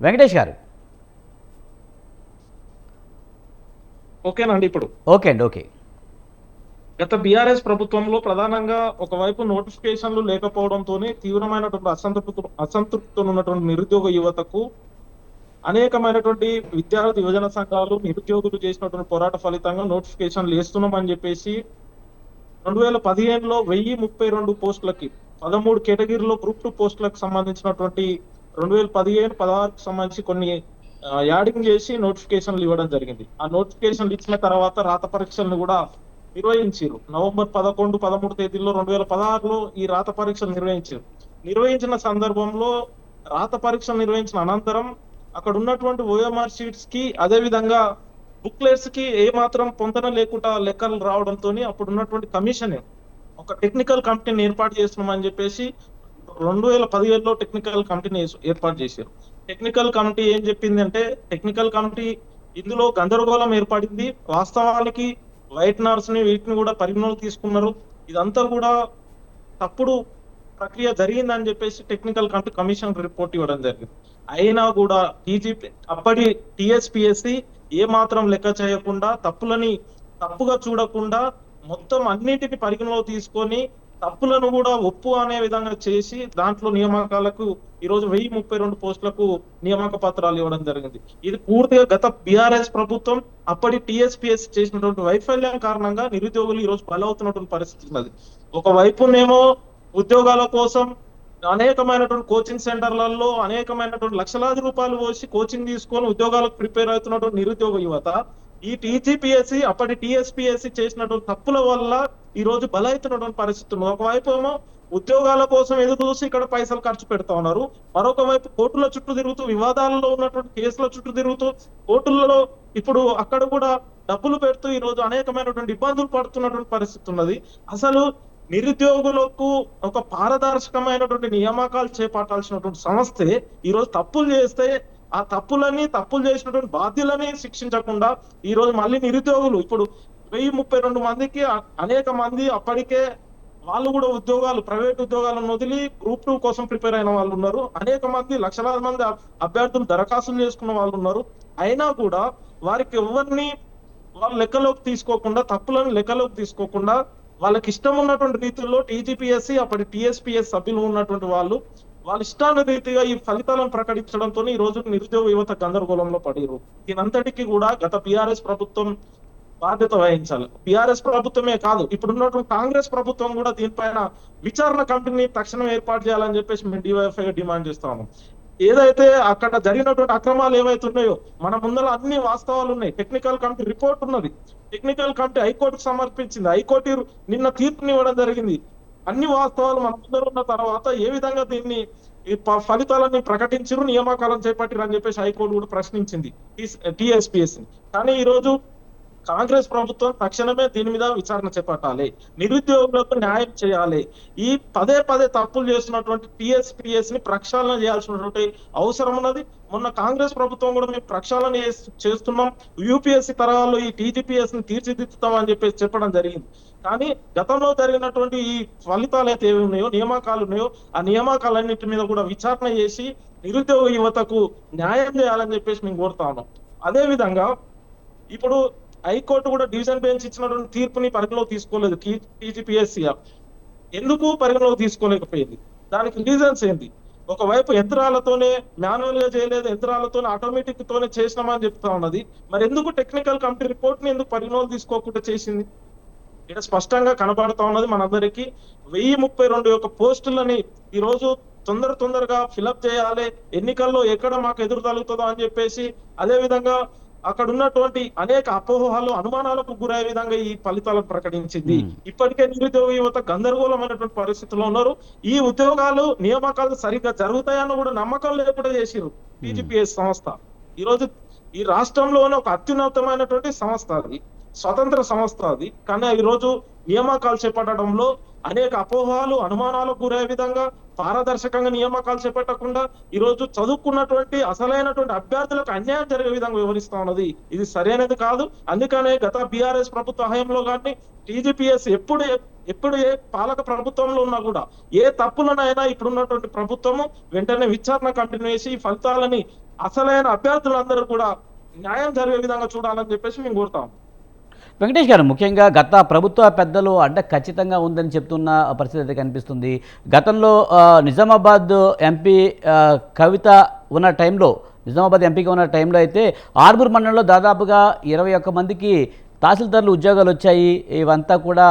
వెంకటేష్ గారు ఓకేనండి. ఇప్పుడు ఓకే అండి, ఓకే. గత బీఆర్ఎస్ ప్రభుత్వంలో ప్రధానంగా ఒకవైపు నోటిఫికేషన్లు లేకపోవడంతో తీవ్రమైనటువంటి అసంతృప్తితో ఉన్నటువంటి నిరుద్యోగ యువతకు అనేకమైనటువంటి విద్యార్థి యువజన సంఘాలు నిరుద్యోగులు చేసినటువంటి పోరాట ఫలితంగా నోటిఫికేషన్లు వేస్తున్నామని చెప్పేసి 2015లో 1032 పోస్టులకి 13 కేటగిరీలో గ్రూప్ 2 పోస్టులకు సంబంధించినటువంటి 2015-16కు సంబంధించి కొన్ని యాడింగ్ చేసి నోటిఫికేషన్లు ఇవ్వడం జరిగింది. ఆ నోటిఫికేషన్లు ఇచ్చిన తర్వాత రాత పరీక్షలను కూడా నిర్వహించారు. నవంబర్ 11, 13 తేదీల్లో 2016లో ఈ రాత పరీక్షలు నిర్వహించారు. నిర్వహించిన సందర్భంలో రాత పరీక్షలు నిర్వహించిన అనంతరం అక్కడ ఉన్నటువంటి ఓఎంఆర్ షీట్స్ కి అదే విధంగా బుక్లెట్స్ కి ఏ మాత్రం పొంతన లేకుండా లెక్కలు రావడంతో అప్పుడు ఉన్నటువంటి కమిషన్ ఒక టెక్నికల్ కమిటీని ఏర్పాటు చేస్తున్నామని చెప్పేసి 2017లో టెక్నికల్ కమిటీని ఏర్పాటు చేశారు. టెక్నికల్ కమిటీ ఏం చెప్పింది అంటే, టెక్నికల్ కమిటీ ఇందులో గందరగోళం ఏర్పడింది, వాస్తవానికి వైట్నర్స్ ని వీటిని కూడా పరిగణలోకి తీసుకున్నారు, ఇదంతా కూడా తప్పుడు ప్రక్రియ జరిగిందని చెప్పేసి టెక్నికల్ కమిటీ కమిషన్ రిపోర్ట్ ఇవ్వడం జరిగింది. అయినా కూడా అప్పటి టిఎస్పిఎస్సి ఏ మాత్రం లెక్క చేయకుండా తప్పులని తప్పుగా చూడకుండా మొత్తం అన్నిటిని పరిగణలో తీసుకొని తప్పులను కూడా ఒప్పు అనే విధంగా చేసి దాంట్లో నియామకాలకు ఈరోజు 1032 పోస్టులకు నియామక పత్రాలు ఇవ్వడం జరిగింది. ఇది పూర్తిగా గత బీఆర్ఎస్ ప్రభుత్వం అప్పటి టిఎస్పిఎస్ చేసినటువంటి వైఫల్యం కారణంగా నిరుద్యోగులు ఈ రోజు బలవుతున్నటువంటి పరిస్థితి ఉన్నది. ఒకవైపునేమో ఉద్యోగాల కోసం అనేకమైనటువంటి కోచింగ్ సెంటర్లలో అనేకమైనటువంటి లక్షలాది రూపాయలు పోసి కోచింగ్ తీసుకొని ఉద్యోగాలకు ప్రిపేర్ అవుతున్నటువంటి నిరుద్యోగ యువత ఈ టీజీపీఎస్సీ అప్పటి టీఎస్పీఎస్సీ చేసినటువంటి తప్పుల వల్ల ఈ రోజు బలవుతున్నటువంటి పరిస్థితి ఉంది. ఒకవైపు ఏమో ఉద్యోగాల కోసం ఎదురు చూసి ఇక్కడ పైసలు ఖర్చు పెడతా ఉన్నారు, మరొక వైపు కోర్టుల చుట్టూ తిరుగుతూ వివాదాలలో ఉన్నటువంటి కేసుల చుట్టూ తిరుగుతూ కోర్టులలో ఇప్పుడు అక్కడ కూడా డబ్బులు పెడుతూ ఈ రోజు అనేకమైనటువంటి ఇబ్బందులు పడుతున్నటువంటి పరిస్థితి ఉన్నది. అసలు నిరుద్యోగులకు ఒక పారదర్శకమైనటువంటి నియామకాలు చేపట్టాల్సినటువంటి సంస్థే ఈ రోజు తప్పులు చేస్తే ఆ తప్పులు చేసినటువంటి బాధ్యులని శిక్షించకుండా ఈ రోజు మళ్ళీ నిరుద్యోగులు ఇప్పుడు 1032 మందికి అనేక మంది అప్పటికే వాళ్ళు కూడా ఉద్యోగాలు ప్రైవేట్ ఉద్యోగాలను వదిలి గ్రూప్ 2 కోసం ప్రిపేర్ అయిన వాళ్ళు ఉన్నారు. అనేక మంది లక్షలాది మంది అభ్యర్థులు దరఖాస్తులు చేసుకున్న వాళ్ళు ఉన్నారు. అయినా కూడా వారికి ఎవరిని వాళ్ళు లెక్కలోకి తీసుకోకుండా తప్పులను లెక్కలోకి తీసుకోకుండా వాళ్ళకి ఇష్టం ఉన్నటువంటి రీతిలో టీజీపీఎస్సీ అప్పటి టీఎస్పీఎస్ సభ్యులు ఉన్నటువంటి వాళ్ళ ఇష్టాన రీతిగా ఈ ఫలితాలను ప్రకటించడంతో ఈ రోజు నిరుద్యోగ యువత గందరగోళంలో పడిరు. దీనంతటికీ కూడా గత బీఆర్ఎస్ ప్రభుత్వం బాధ్యత వహించాలి. బీఆర్ఎస్ ప్రభుత్వమే కాదు, ఇప్పుడున్నటువంటి కాంగ్రెస్ ప్రభుత్వం కూడా దీనిపైన విచారణ కమిటీని తక్షణం ఏర్పాటు చేయాలని చెప్పేసి మేము డివైఎఫ్ఐ డిమాండ్ చేస్తాము. ఏదైతే అక్కడ జరిగినటువంటి అక్రమాలు ఏవైతే ఉన్నాయో మన ముందర అన్ని వాస్తవాలు ఉన్నాయి. టెక్నికల్ కమిటీ రిపోర్ట్ ఉన్నది. టెక్నికల్ కమిటీ హైకోర్టుకు సమర్పించింది. హైకోర్టు నిన్న తీర్పునివ్వడం జరిగింది. అన్ని వాస్తవాలు మన ముందర ఉన్న తర్వాత ఏ విధంగా దీన్ని ఈ ఫలితాలని ప్రకటించారు, నియామకాలను చేపట్టారు అని చెప్పేసి హైకోర్టు కూడా ప్రశ్నించింది టిఎస్పిఎస్. కానీ ఈ రోజు కాంగ్రెస్ ప్రభుత్వం తక్షణమే దీని మీద విచారణ చేపట్టాలి, నిరుద్యోగులకు న్యాయం చేయాలి. ఈ పదే తప్పులు చేస్తున్నటువంటి టిఎస్పిఎస్ ని ప్రక్షాళన చేయాల్సినటువంటి అవసరం ఉన్నది. మొన్న కాంగ్రెస్ ప్రభుత్వం కూడా మేము ప్రక్షాళన చేస్తున్నాం, యూపీఎస్సీ తరహాలో ఈ టీజీపీఎస్ ని తీర్చిదిద్దుతాం అని చెప్పేసి చెప్పడం జరిగింది. కానీ గతంలో జరిగినటువంటి ఈ ఫలితాలు అయితే ఏవి ఉన్నాయో, నియామకాలు ఉన్నాయో, ఆ నియామకాలన్నింటి మీద కూడా విచారణ చేసి నిరుద్యోగ యువతకు న్యాయం చేయాలని చెప్పేసి మేము కోరుతా ఉన్నాం. అదే విధంగా ఇప్పుడు హైకోర్టు కూడా డివిజన్ బెంచ్ ఇచ్చినటువంటి తీర్పుని పరిగణలోకి తీసుకోలేదు టీజీపీఎస్సీ. ఎందుకు పరిగణలోకి తీసుకోలేకపోయింది? దానికి రీజన్స్ ఏంటి? ఒకవైపు యంత్రాలతోనే మాన్యువల్ గా చేయలేదు, యంత్రాలతోనే ఆటోమేటిక్ తోనే చేసినామని చెప్తా ఉన్నది. మరి ఎందుకు టెక్నికల్ కమిటీ రిపోర్ట్ ని ఎందుకు పరిగణలోకి తీసుకోకుండా చేసింది? ఇక్కడ స్పష్టంగా కనబడతా ఉన్నది మనందరికీ. 1032 పోస్టులని ఈ రోజు తొందరగా ఫిలప్ చేయాలి, ఎన్నికల్లో ఎక్కడ మాకు ఎదురు తగులుతుందో అని చెప్పేసి, అదే విధంగా అక్కడ ఉన్నటువంటి అనేక అపోహలు అనుమానాలకు గురయ్యే విధంగా ఈ ఫలితాలను ప్రకటించింది. ఇప్పటికే నిరుద్యోగ యువత గందరగోళమైనటువంటి పరిస్థితుల్లో ఉన్నారు. ఈ ఉద్యోగాలు నియామకాలు సరిగ్గా జరుగుతాయని కూడా నమ్మకం లేకుండా చేసిరు టీజీపీఎస్ సంస్థ. ఈ రోజు ఈ రాష్ట్రంలోనే ఒక అత్యున్నతమైనటువంటి సంస్థ అది, స్వతంత్ర సంస్థ అది. కానీ ఈ రోజు నియామకాలు చేపట్టడంలో అనేక అపోహలు అనుమానాలకు గురయ్యే విధంగా పారదర్శకంగా నియామకాలు చేపట్టకుండా ఈ రోజు చదువుకున్నటువంటి అసలైనటువంటి అభ్యర్థులకు అన్యాయం జరిగే విధంగా వివరిస్తా ఉన్నది. ఇది సరైనది కాదు. అందుకనే గత బీఆర్ఎస్ ప్రభుత్వ హయాంలో కానీ టీజీపీఎస్ ఎప్పుడు ఏ పాలక ప్రభుత్వంలో ఉన్నా కూడా ఏ తప్పులనైనా ఇప్పుడున్నటువంటి ప్రభుత్వము వెంటనే విచారణ కమిటీని వేసి ఈ ఫలితాలని అసలైన అభ్యర్థులందరూ కూడా న్యాయం జరిగే విధంగా చూడాలని చెప్పేసి మేము కోరుతాం. వెంకటేష్ గారు, ముఖ్యంగా గత ప్రభుత్వ పెద్దలు అడ్డ ఖచ్చితంగా ఉందని చెప్తున్న పరిస్థితి అయితే కనిపిస్తుంది. గతంలో నిజామాబాద్ ఎంపీ కవిత ఉన్న టైంలో, నిజామాబాద్ ఎంపీగా ఉన్న టైంలో అయితే ఆర్మూర్ మండలంలో దాదాపుగా 21 మందికి తహసీల్దార్లు ఉద్యోగాలు వచ్చాయి. ఇవంతా కూడా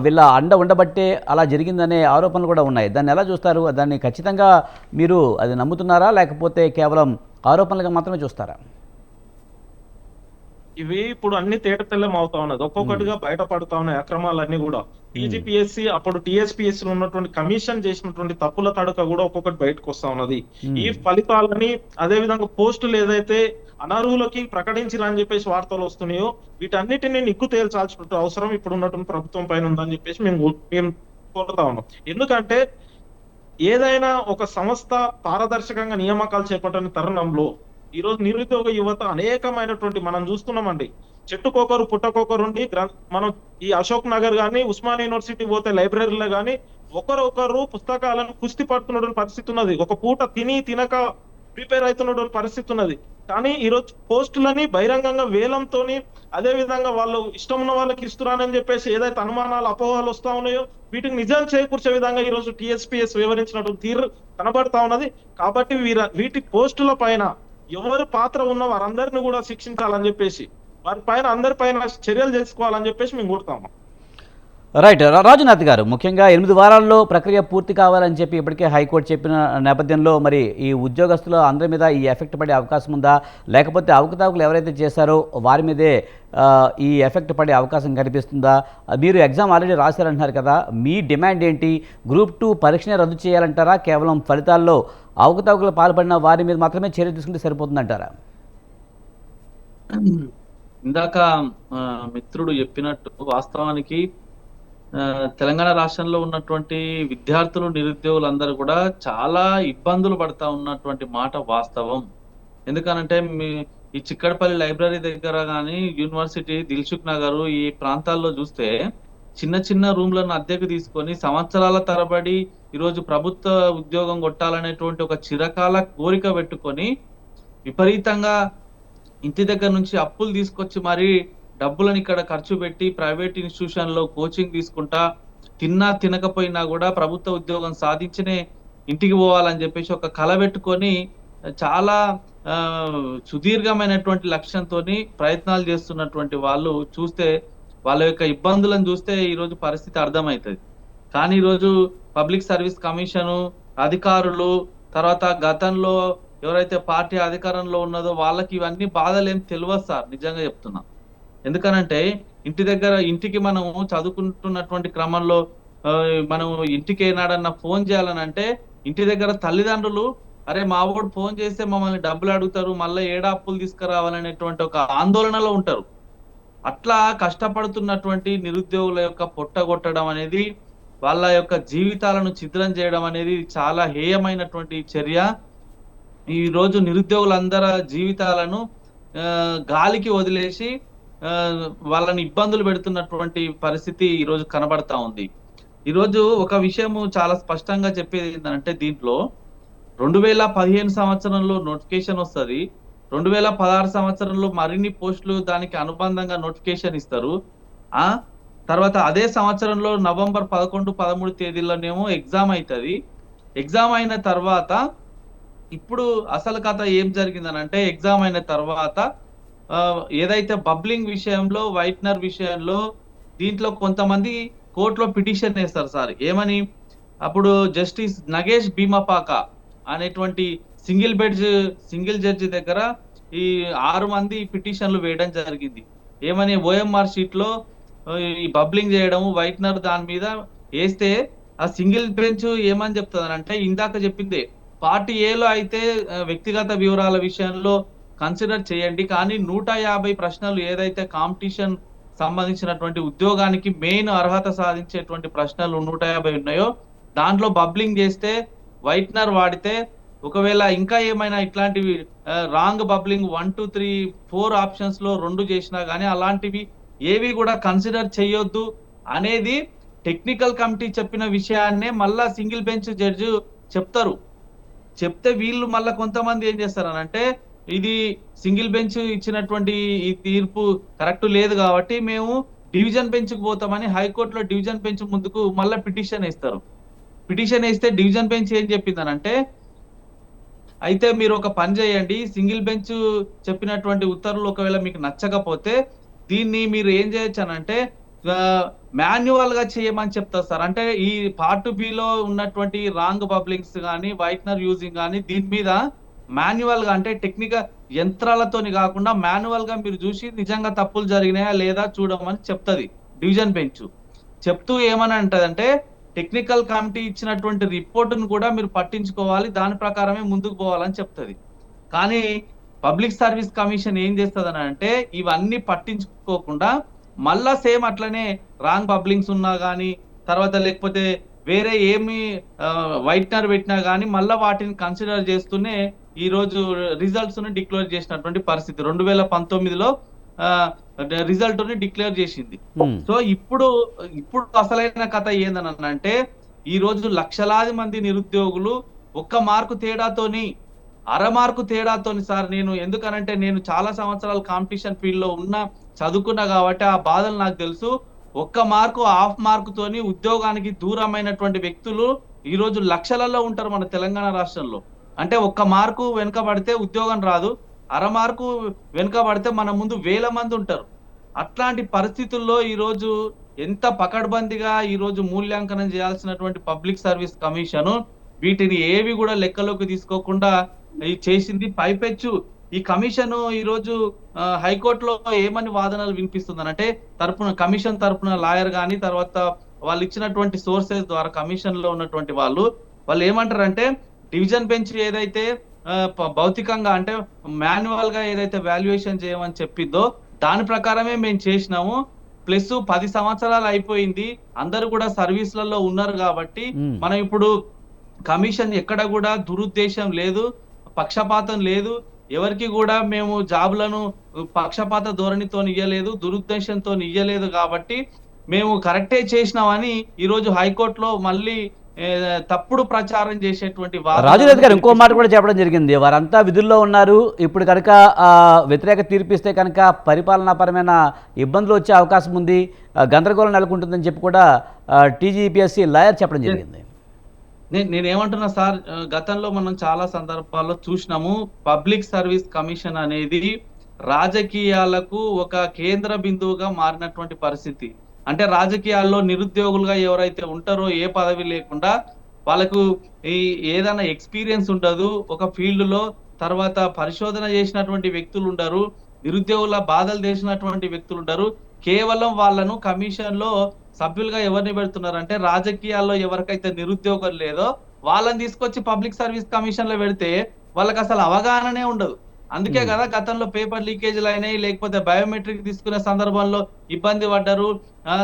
వీళ్ళ అండ ఉండబట్టే అలా జరిగిందనే ఆరోపణలు కూడా ఉన్నాయి. దాన్ని ఎలా చూస్తారు? దాన్ని ఖచ్చితంగా మీరు అది నమ్ముతున్నారా, లేకపోతే కేవలం ఆరోపణలుగా మాత్రమే చూస్తారా? ఇవి ఇప్పుడు అన్ని తేటతెల్లం అవుతా ఉన్నది, ఒక్కొక్కటిగా బయటపడుతా ఉన్నాయి అక్రమాలన్నీ కూడా. టీజీపీఎస్సీ అప్పుడు టీఎస్పీఎస్సీ లో ఉన్నటువంటి కమిషన్ చేసినటువంటి తప్పుల తడక కూడా ఒక్కొక్కటి బయటకు వస్తా ఉన్నది. ఈ ఫలితాలని, అదే విధంగా పోస్టులు ఏదైతే అనర్హులకి ప్రకటించారని చెప్పేసి వార్తలు వస్తున్నాయో, వీటన్నిటిని నిగ్గు తేల్చాల్సిన అవసరం ఇప్పుడు ఉన్నటువంటి ప్రభుత్వం పైన ఉందని చెప్పేసి మేము కోరుతా ఉన్నాం. ఎందుకంటే ఏదైనా ఒక సంస్థ పారదర్శకంగా నియామకాలు చేపట్టిన తరుణంలో ఈ రోజు నిరుద్యోగ యువత అనేకమైనటువంటి మనం చూస్తున్నామండి. చెట్టుకొకరు పుట్టకొకరుండి మనం ఈ అశోక్ నగర్ గాని, ఉస్మానియా యూనివర్సిటీ పోతే లైబ్రరీలో గాని ఒకరొకరు పుస్తకాలను కుస్తీ పడుతున్నటువంటి పరిస్థితి ఉన్నది. ఒక పూట తినక ప్రిపేర్ అవుతున్నటువంటి పరిస్థితి ఉన్నది. కానీ ఈ రోజు పోస్టులని బహిరంగంగా వేలంతోని, అదే విధంగా వాళ్ళు ఇష్టం ఉన్న వాళ్ళకి ఇస్తున్నారని చెప్పేసి ఏదైతే అనుమానాలు, అపోహలు వస్తా ఉన్నాయో వీటికి నిజాలు చేకూర్చే విధంగా ఈ రోజు టీఎస్పీఎస్ వివరించినటువంటి తీరు కనబడతా ఉన్నది. కాబట్టి వీటి పోస్టుల పైన ఎవరు పాత్ర ఉన్న వారందరిని కూడా శిక్షించాలని చెప్పేసి, వారి పైన అందరి పైన చర్యలు చేసుకోవాలని చెప్పేసి మేము కోరుతాము. రైట్. రాజునాథ్ గారు, ముఖ్యంగా 8 వారాల్లో ప్రక్రియ పూర్తి కావాలని చెప్పి ఇప్పటికే హైకోర్టు చెప్పిన నేపథ్యంలో మరి ఈ ఉద్యోగస్తుల అందరి మీద ఈ ఎఫెక్ట్ పడే అవకాశం ఉందా, లేకపోతే అవకతవకలు ఎవరైతే చేశారో వారి మీదే ఈ ఎఫెక్ట్ పడే అవకాశం కనిపిస్తుందా? మీరు ఎగ్జామ్ ఆల్రెడీ రాశారంటున్నారు కదా, మీ డిమాండ్ ఏంటి? గ్రూప్ 2 పరీక్షనే రద్దు చేయాలంటారా? కేవలం ఫలితాల్లో అవకతవకలు పాల్పడిన వారి మీద మాత్రమే చర్య తీసుకుంటే సరిపోతుందంటారా? ఇందాక మిత్రుడు చెప్పినట్టు వాస్తవానికి తెలంగాణ రాష్ట్రంలో ఉన్నటువంటి విద్యార్థులు, నిరుద్యోగులందరూ కూడా చాలా ఇబ్బందులు పడతా ఉన్నటువంటి మాట వాస్తవం. ఎందుకనంటే ఈ చిక్కడపల్లి లైబ్రరీ దగ్గర కానీ, యూనివర్సిటీ, దిల్సుఖ్ నగర్ ఈ ప్రాంతాల్లో చూస్తే చిన్న చిన్న రూమ్లను అద్దెకు తీసుకొని సంవత్సరాల తరబడి ఈరోజు ప్రభుత్వ ఉద్యోగం కొట్టాలనేటువంటి ఒక చిరకాల కోరిక పెట్టుకొని విపరీతంగా ఇంటి దగ్గర నుంచి అప్పులు తీసుకొచ్చి మరి డబ్బులను ఇక్కడ ఖర్చు పెట్టి ప్రైవేట్ ఇన్స్టిట్యూషన్ లో కోచింగ్ తీసుకుంటా, తినకపోయినా కూడా ప్రభుత్వ ఉద్యోగం సాధించినే ఇంటికి పోవాలని చెప్పేసి ఒక కల పెట్టుకొని చాలా సుదీర్ఘమైనటువంటి లక్ష్యంతో ప్రయత్నాలు చేస్తున్నటువంటి వాళ్ళు చూస్తే, వాళ్ళ యొక్క ఇబ్బందులను చూస్తే ఈరోజు పరిస్థితి అర్థమవుతుంది. కానీ ఈరోజు పబ్లిక్ సర్వీస్ కమిషను అధికారులు, తర్వాత గతంలో ఎవరైతే పార్టీ అధికారంలో ఉన్నదో వాళ్ళకి ఇవన్నీ బాధలు ఏం తెలియదు సార్, నిజంగా చెప్తున్నా. ఎందుకనంటే ఇంటికి మనం చదువుకుంటున్నటువంటి క్రమంలో మనం ఇంటికి ఏనాడన్నా ఫోన్ చేయాలని అంటే ఇంటి దగ్గర తల్లిదండ్రులు అరే మా వాడు ఫోన్ చేస్తే మమ్మల్ని డబ్బులు అడుగుతారు, మళ్ళీ ఏడా అప్పులు తీసుకురావాలనేటువంటి ఒక ఆందోళనలో ఉంటారు. అట్లా కష్టపడుతున్నటువంటి నిరుద్యోగుల యొక్క పొట్టగొట్టడం అనేది, వాళ్ళ యొక్క జీవితాలను ఛిద్రం చేయడం అనేది చాలా హేయమైనటువంటి చర్య. ఈ రోజు నిరుద్యోగులందరి జీవితాలను గాలికి వదిలేసి వాళ్ళని ఇబ్బందులు పెడుతున్నటువంటి పరిస్థితి ఈరోజు కనబడతా ఉంది. ఈరోజు ఒక విషయము చాలా స్పష్టంగా చెప్పేది ఏంటంటే, దీంట్లో 2015 సంవత్సరంలో నోటిఫికేషన్ వస్తుంది, 2016 సంవత్సరంలో మరిన్ని పోస్టులు దానికి అనుబంధంగా నోటిఫికేషన్ ఇస్తారు. తర్వాత అదే సంవత్సరంలో నవంబర్ 11, 13 తేదీల్లోనేమో ఎగ్జామ్ అవుతుంది. ఎగ్జామ్ అయిన తర్వాత ఇప్పుడు అసలు కథ ఏం జరిగిందని అంటే, ఎగ్జామ్ అయిన తర్వాత ఏదైతే బబ్లింగ్ విషయంలో, వైట్నర్ విషయంలో దీంట్లో కొంతమంది కోర్టులో పిటిషన్ వేస్తారు సార్. ఏమని? అప్పుడు జస్టిస్ నగేష్ భీమపాక అనేటువంటి సింగిల్ జడ్జి దగ్గర ఈ 6 మంది పిటిషన్లు వేయడం జరిగింది. ఏమని? ఓఎంఆర్ షీట్ లో ఈ బబ్లింగ్ చేయడం, వైట్నర్ దాని మీద వేస్తే ఆ సింగిల్ బెంచ్ ఏమని చెప్తుంది అంటే, ఇందాక చెప్పిందే పార్టీ ఏలో అయితే వ్యక్తిగత వివరాల విషయంలో కన్సిడర్ చేయండి, కానీ 150 ప్రశ్నలు ఏదైతే కాంపిటీషన్ సంబంధించినటువంటి ఉద్యోగానికి మెయిన్ అర్హత సాధించేటువంటి ప్రశ్నలు 150 ఉన్నాయో దాంట్లో బబ్లింగ్ చేస్తే, వైట్నర్ వాడితే, ఒకవేళ ఇంకా ఏమైనా ఇట్లాంటివి రాంగ్ బబ్లింగ్ 1, 2, 3, 4 ఆప్షన్స్ లో 2 చేసినా కానీ అలాంటివి ఏవి కూడా కన్సిడర్ చేయొద్దు అనేది టెక్నికల్ కమిటీ చెప్పిన విషయాన్నే మళ్ళా సింగిల్ బెంచ్ జడ్జి చెప్తారు. చెప్తే వీళ్ళు మళ్ళా కొంతమంది ఏం చేస్తారనంటే, ఇది సింగిల్ బెంచ్ ఇచ్చినటువంటి ఈ తీర్పు కరెక్ట్ లేదు కాబట్టి మేము డివిజన్ బెంచ్ కు పోతామని హైకోర్టులో డివిజన్ బెంచ్ ముందుకు మళ్ళీ పిటిషన్ వేస్తారు. పిటిషన్ వేస్తే డివిజన్ బెంచ్ ఏం చెప్పిందనంటే, అయితే మీరు ఒక పని చేయండి, సింగిల్ బెంచ్ చెప్పినటువంటి ఉత్తర్వులు ఒకవేళ మీకు నచ్చకపోతే దీన్ని మీరు ఏం చేయొచ్చు అనంటే మాన్యువల్ గా చేయమని చెప్తారు సార్. అంటే ఈ పార్ట్ బిలో ఉన్నటువంటి రాంగ్ బబ్లింగ్స్ కానీ వైట్నర్ యూజింగ్ కానీ దీని మీద మాన్యువల్ గా అంటే టెక్నికల్ యంత్రాలతోని కాకుండా మాన్యువల్ గా మీరు చూసి నిజంగా తప్పులు జరిగినాయా లేదా చూడమని చెప్తది డివిజన్ బెంచ్. చెప్తూ ఏమని అంటదంటే టెక్నికల్ కమిటీ ఇచ్చినటువంటి రిపోర్టును కూడా మీరు పట్టించుకోవాలి, దాని ప్రకారమే ముందుకు పోవాలని చెప్తది. కానీ పబ్లిక్ సర్వీస్ కమిషన్ ఏం చేస్తుంది అంటే ఇవన్నీ పట్టించుకోకుండా మళ్ళా సేమ్ అట్లనే రాంగ్ బబ్లింగ్స్ ఉన్నా కానీ తర్వాత లేకపోతే వేరే ఏమి వైట్నర్ పెట్టినా కానీ మళ్ళా వాటిని కన్సిడర్ చేస్తూనే ఈ రోజు రిజల్ట్స్ ని డిక్లేర్ చేసినటువంటి పరిస్థితి 2019లో రిజల్ట్ ని డిక్లేర్ చేసింది. సో ఇప్పుడు అసలైన కథ ఏందనంటే ఈ రోజు లక్షలాది మంది నిరుద్యోగులు ఒక్క మార్కు తేడాతోని అర మార్కు తేడాతోని సార్, నేను ఎందుకనంటే నేను చాలా సంవత్సరాలు కాంపిటీషన్ ఫీల్డ్ లో ఉన్నా చదువుకున్నా కాబట్టి ఆ బాధలు నాకు తెలుసు. ఒక్క మార్కు హాఫ్ మార్కుతోని ఉద్యోగానికి దూరమైనటువంటి వ్యక్తులు ఈ రోజు లక్షలలో ఉంటారు మన తెలంగాణ రాష్ట్రంలో. అంటే ఒక్క మార్కు వెనుకబడితే ఉద్యోగం రాదు, అర మార్కు వెనుకబడితే మన ముందు వేల మంది ఉంటారు. అట్లాంటి పరిస్థితుల్లో ఈ రోజు ఎంత పకడ్బందీగా ఈ రోజు మూల్యాంకనం చేయాల్సినటువంటి పబ్లిక్ సర్వీస్ కమిషన్ వీటిని ఏవి కూడా లెక్కలోకి తీసుకోకుండా చేసింది. పైపెచ్చు ఈ కమిషన్ ఈ రోజు హైకోర్టులో ఏమని వాదనలు వినిపిస్తుందనంటే కమిషన్ తరపున లాయర్ గాని తర్వాత వాళ్ళు ఇచ్చినటువంటి సోర్సెస్ ద్వారా కమిషన్ లో ఉన్నటువంటి వాళ్ళు ఏమంటారంటే డివిజన్ బెంచ్ ఏదైతే భౌతికంగా అంటే మాన్యువల్ గా ఏదైతే వాల్యుయేషన్ చేయమని చెప్పిందో దాని ప్రకారమే మేము చేసినాము. ప్లస్ 10 సంవత్సరాలు అయిపోయింది, అందరూ కూడా సర్వీస్లలో ఉన్నారు కాబట్టి మనం ఇప్పుడు కమిషన్ ఎక్కడ కూడా దురుద్దేశం లేదు, పక్షపాతం లేదు, ఎవరికి కూడా మేము జాబులను పక్షపాత ధోరణితో ఇయ్యలేదు, దురుద్దేశంతో ఇయ్యలేదు కాబట్టి మేము కరెక్టే చేసినామని ఈ రోజు హైకోర్టులో మళ్ళీ తప్పుడు ప్రచారం చేసేటువంటి రాజురెడ్డి గారు ఇంకో మాట కూడా చెప్పడం జరిగింది. వారంతా విధుల్లో ఉన్నారు, ఇప్పుడు కనుక వ్యతిరేక తీర్పిస్తే కనుక పరిపాలనాపరమైన ఇబ్బందులు వచ్చే అవకాశం ఉంది, గందరగోళం నెలకొంటుందని చెప్పి కూడా టీజీపీఎస్సీ లాయర్ చెప్పడం జరిగింది. నేనేమంటున్నా సార్, గతంలో మనం చాలా సందర్భాల్లో చూసినాము పబ్లిక్ సర్వీస్ కమిషన్ అనేది రాజకీయాలకు ఒక కేంద్ర బిందువుగా మారినటువంటి పరిస్థితి. అంటే రాజకీయాల్లో నిరుద్యోగులుగా ఎవరైతే ఉంటారో ఏ పదవి లేకుండా వాళ్ళకు ఏదైనా ఎక్స్పీరియన్స్ ఉండదు ఒక ఫీల్డ్ లో, తర్వాత పరిశోధన చేసినటువంటి వ్యక్తులు ఉండరు, నిరుద్యోగుల బాధలు చేసినటువంటి వ్యక్తులు ఉండరు. కేవలం వాళ్ళను కమిషన్ లో సభ్యులుగా ఎవరిని పెడుతున్నారు అంటే రాజకీయాల్లో ఎవరికైతే నిరుద్యోగం లేదో వాళ్ళని తీసుకొచ్చి పబ్లిక్ సర్వీస్ కమిషన్ లో పెడితే వాళ్ళకి అసలు అవగాహననే ఉండదు. అందుకే కదా గతంలో పేపర్ లీకేజీలు అయినాయి, లేకపోతే బయోమెట్రిక్ తీసుకునే సందర్భంలో ఇబ్బంది పడ్డారు,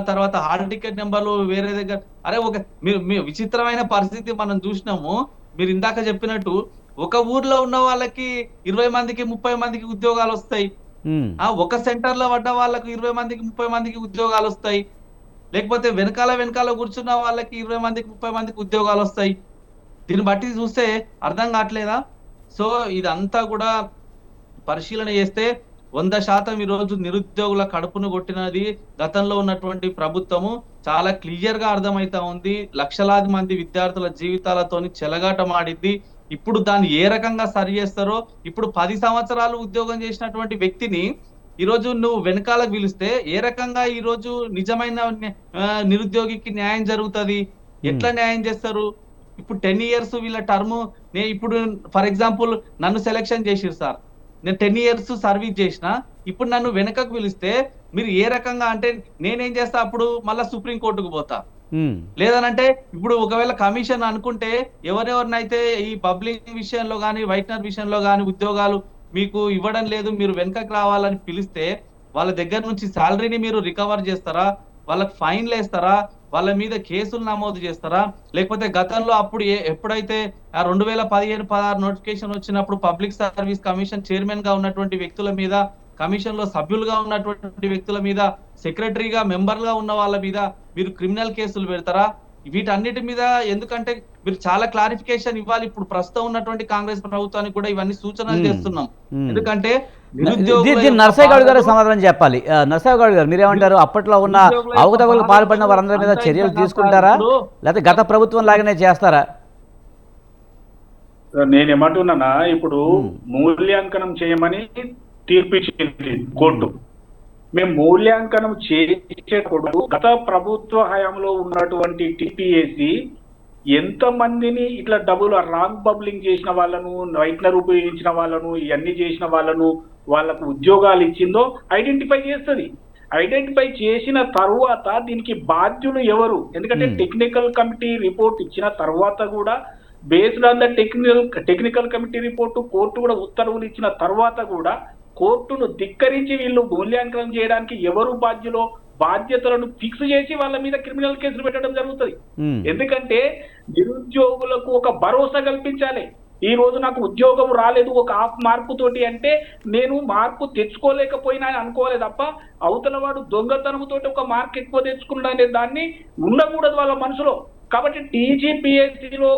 తర్వాత హాల్ టికెట్ నెంబర్లు వేరే దగ్గర. అరే మీరు విచిత్రమైన పరిస్థితి మనం చూసినాము. మీరు ఇందాక చెప్పినట్టు ఒక ఊర్లో ఉన్న వాళ్ళకి 20 మందికి 30 మందికి ఉద్యోగాలు వస్తాయి, ఒక సెంటర్ లో పడ్డ వాళ్ళకి 20 మందికి 30 మందికి ఉద్యోగాలు వస్తాయి, లేకపోతే వెనకాల కూర్చున్న వాళ్ళకి 20 మందికి 30 మందికి ఉద్యోగాలు వస్తాయి. దీన్ని బట్టి చూస్తే అర్థం కావట్లేదా? సో ఇదంతా కూడా పరిశీలన చేస్తే 100% ఈ రోజు నిరుద్యోగుల కడుపును కొట్టినది గతంలో ఉన్నటువంటి ప్రభుత్వము చాలా క్లియర్ గా అర్థమైతా ఉంది. లక్షలాది మంది విద్యార్థుల జీవితాలతోని చెలగాటమాడింది. ఇప్పుడు దాన్ని ఏ రకంగా సరి చేస్తారో, ఇప్పుడు 10 సంవత్సరాలు ఉద్యోగం చేసినటువంటి వ్యక్తిని ఈ రోజు నువ్వు వెనకాలకు పిలిస్తే ఏ రకంగా ఈ రోజు నిజమైన నిరుద్యోగికి న్యాయం జరుగుతుంది? ఎట్లా న్యాయం చేస్తారు? ఇప్పుడు 10 ఇయర్స్ వీళ్ళ టర్మ్, నేను ఇప్పుడు ఫర్ ఎగ్జాంపుల్ నన్ను సెలెక్షన్ చేసిరు సార్, నేను 10 ఇయర్స్ సర్వీస్ చేసిన, ఇప్పుడు నన్ను వెనకకు పిలిస్తే మీరు ఏ రకంగా అంటే నేనేం చేస్తా? అప్పుడు మళ్ళా సుప్రీం కోర్టుకు పోతా. లేదనంటే ఇప్పుడు ఒకవేళ కమిషన్ అనుకుంటే ఎవరెవరినైతే ఈ బబ్లింగ్ విషయంలో కానీ వైట్నర్ విషయంలో కానీ ఉద్యోగాలు మీకు ఇవ్వడం లేదు, మీరు వెనకకు రావాలని పిలిస్తే వాళ్ళ దగ్గర నుంచి శాలరీని మీరు రికవర్ చేస్తారా? వాళ్ళకి ఫైన్లు వేస్తారా? వాళ్ళ మీద కేసులు నమోదు చేస్తారా? లేకపోతే గతంలో అప్పుడు ఎప్పుడైతే 2015-16 నోటిఫికేషన్ వచ్చినప్పుడు పబ్లిక్ సర్వీస్ కమిషన్ చైర్మన్ గా ఉన్నటువంటి వ్యక్తుల మీద, కమిషన్ లో సభ్యులుగా ఉన్నటువంటి వ్యక్తుల మీద, సెక్రటరీగా మెంబర్గా ఉన్న వాళ్ళ మీద మీరు క్రిమినల్ కేసులు పెడతారా? వీటన్నిటి మీద ఎందుకంటే మీరు చాలా క్లారిఫికేషన్ ఇవ్వాలి. ఇప్పుడు ప్రస్తుతం ఉన్నటువంటి కాంగ్రెస్ ప్రభుత్వానికి కూడా ఇవన్నీ సూచనలు చేస్తున్నాం. ఎందుకంటే దీన్ని నరసయ్య గౌడ్ గారు సమాధానం చెప్పాలి. నరసయ్య గౌడ్ గారు మీరేమంటారు? అప్పట్లో ఉన్న అవకతవకలకు పాల్పడిన వారందరి మీద చర్యలు తీసుకుంటారా, లేకపోతే గత ప్రభుత్వం లాగానే చేస్తారా? నేనేమంటున్నానా, ఇప్పుడు మూల్యాంకనం చేయమని తీర్పిచ్చింది కోర్టు. మేము మూల్యాంకనం చేసేటప్పుడు గత ప్రభుత్వ హయాంలో ఉన్నటువంటి టిపిఎసి ఎంత మందిని ఇట్లా డబ్బులు రాంగ్ బబ్లింగ్ చేసిన వాళ్ళను, వైట్నర్ ఉపయోగించిన వాళ్ళను, ఇవన్నీ చేసిన వాళ్ళను వాళ్ళకు ఉద్యోగాలు ఇచ్చిందో ఐడెంటిఫై చేస్తుంది. ఐడెంటిఫై చేసిన తర్వాత దీనికి బాధ్యులు ఎవరు? ఎందుకంటే టెక్నికల్ కమిటీ రిపోర్ట్ ఇచ్చిన తర్వాత కూడా based on the technical committee report court కూడా ఉత్తర్వులు ఇచ్చిన తర్వాత కూడా కోర్టును ధిక్కరించి వీళ్ళు మూల్యాంకనం చేయడానికి ఎవరు బాధ్యులో బాధ్యతలను ఫిక్స్ చేసి వాళ్ళ మీద క్రిమినల్ కేసులు పెట్టడం జరుగుతుంది. ఎందుకంటే నిరుద్యోగులకు ఒక భరోసా కల్పించాలి. ఈ రోజు నాకు ఉద్యోగం రాలేదు ఒక హాఫ్ మార్పు తోటి అంటే నేను మార్పు తెచ్చుకోలేకపోయినా అని అనుకోవాలి తప్ప అవతల వాడు దొంగతనంతోటి ఒక మార్క్ ఎక్కువ తెచ్చుకున్నానే దాన్ని ఉండకూడదు వాళ్ళ మనసులో. కాబట్టి టీజీపీఎస్సీలో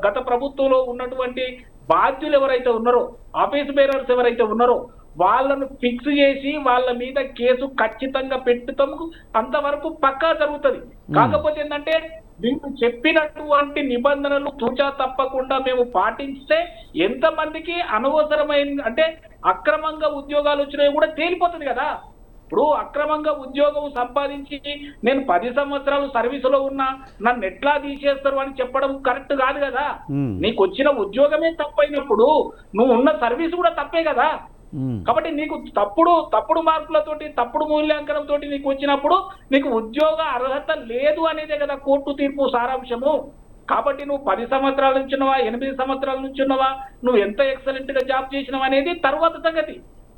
గత ప్రభుత్వంలో ఉన్నటువంటి బాధ్యులు ఎవరైతే ఉన్నారో, ఆఫీస్ బేరర్స్ ఎవరైతే ఉన్నారో వాళ్ళను ఫిక్స్ చేసి వాళ్ళ మీద కేసు ఖచ్చితంగా పెట్టుతాం. అంతవరకు పక్కా జరుగుతుంది. కాకపోతే ఏంటంటే వీళ్ళు చెప్పినటువంటి నిబంధనలు తూచా తప్పకుండా మేము పాటిస్తే ఎంతమందికి అనవసరమైన అంటే అక్రమంగా ఉద్యోగాలు వచ్చినాయో కూడా తేలిపోతుంది కదా. ఇప్పుడు అక్రమంగా ఉద్యోగం సంపాదించి నేను 10 సంవత్సరాలు సర్వీసులో ఉన్నా నన్ను ఎట్లా తీసేస్తారు అని చెప్పడం కరెక్ట్ కాదు కదా. నీకు వచ్చిన ఉద్యోగమే తప్పైనప్పుడు నువ్వు ఉన్న సర్వీస్ కూడా తప్పే కదా. కాబట్టి నీకు తప్పుడు మార్కులతోటి తప్పుడు మూల్యాంకనం తోటి నీకు వచ్చినప్పుడు నీకు ఉద్యోగ అర్హత లేదు అనేదే కదా కోర్టు తీర్పు సారాంశము. కాబట్టి నువ్వు 10 సంవత్సరాల నుంచి ఉన్నవా, 8 సంవత్సరాల నుంచి ఉన్నవా, నువ్వు ఎంత ఎక్సలెంట్ గా జాబ్ చేసినావు అనేది తర్వాత సంగతి.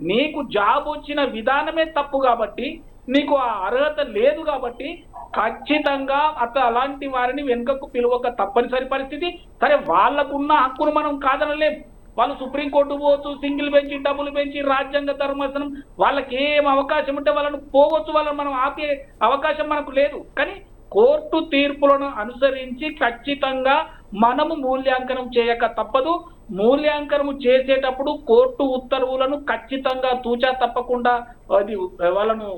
నీకు జాబ్ వచ్చిన విధానమే తప్పు కాబట్టి నీకు ఆ అర్హత లేదు కాబట్టి ఖచ్చితంగా అలాంటి వారిని వెనుకకు పిలువక తప్పనిసరి పరిస్థితి. సరే, వాళ్ళకున్న హక్కును మనం కాదనలేం. వాళ్ళు సుప్రీంకోర్టు పోవచ్చు, సింగిల్ బెంచ్, డబుల్ బెంచ్, రాజ్యాంగ ధర్మాసనం వాళ్ళకి ఏం అవకాశం ఉంటే వాళ్ళను పోవచ్చు, వాళ్ళని మనం ఆపే అవకాశం మనకు లేదు. కానీ కోర్టు తీర్పులను అనుసరించి ఖచ్చితంగా మనము మూల్యాంకనం చేయక తప్పదు. మూల్యాంకనం చేసేటప్పుడు కోర్టు ఉత్తర్వులను ఖచ్చితంగా తూచా తప్పకుండా అది వాళ్ళను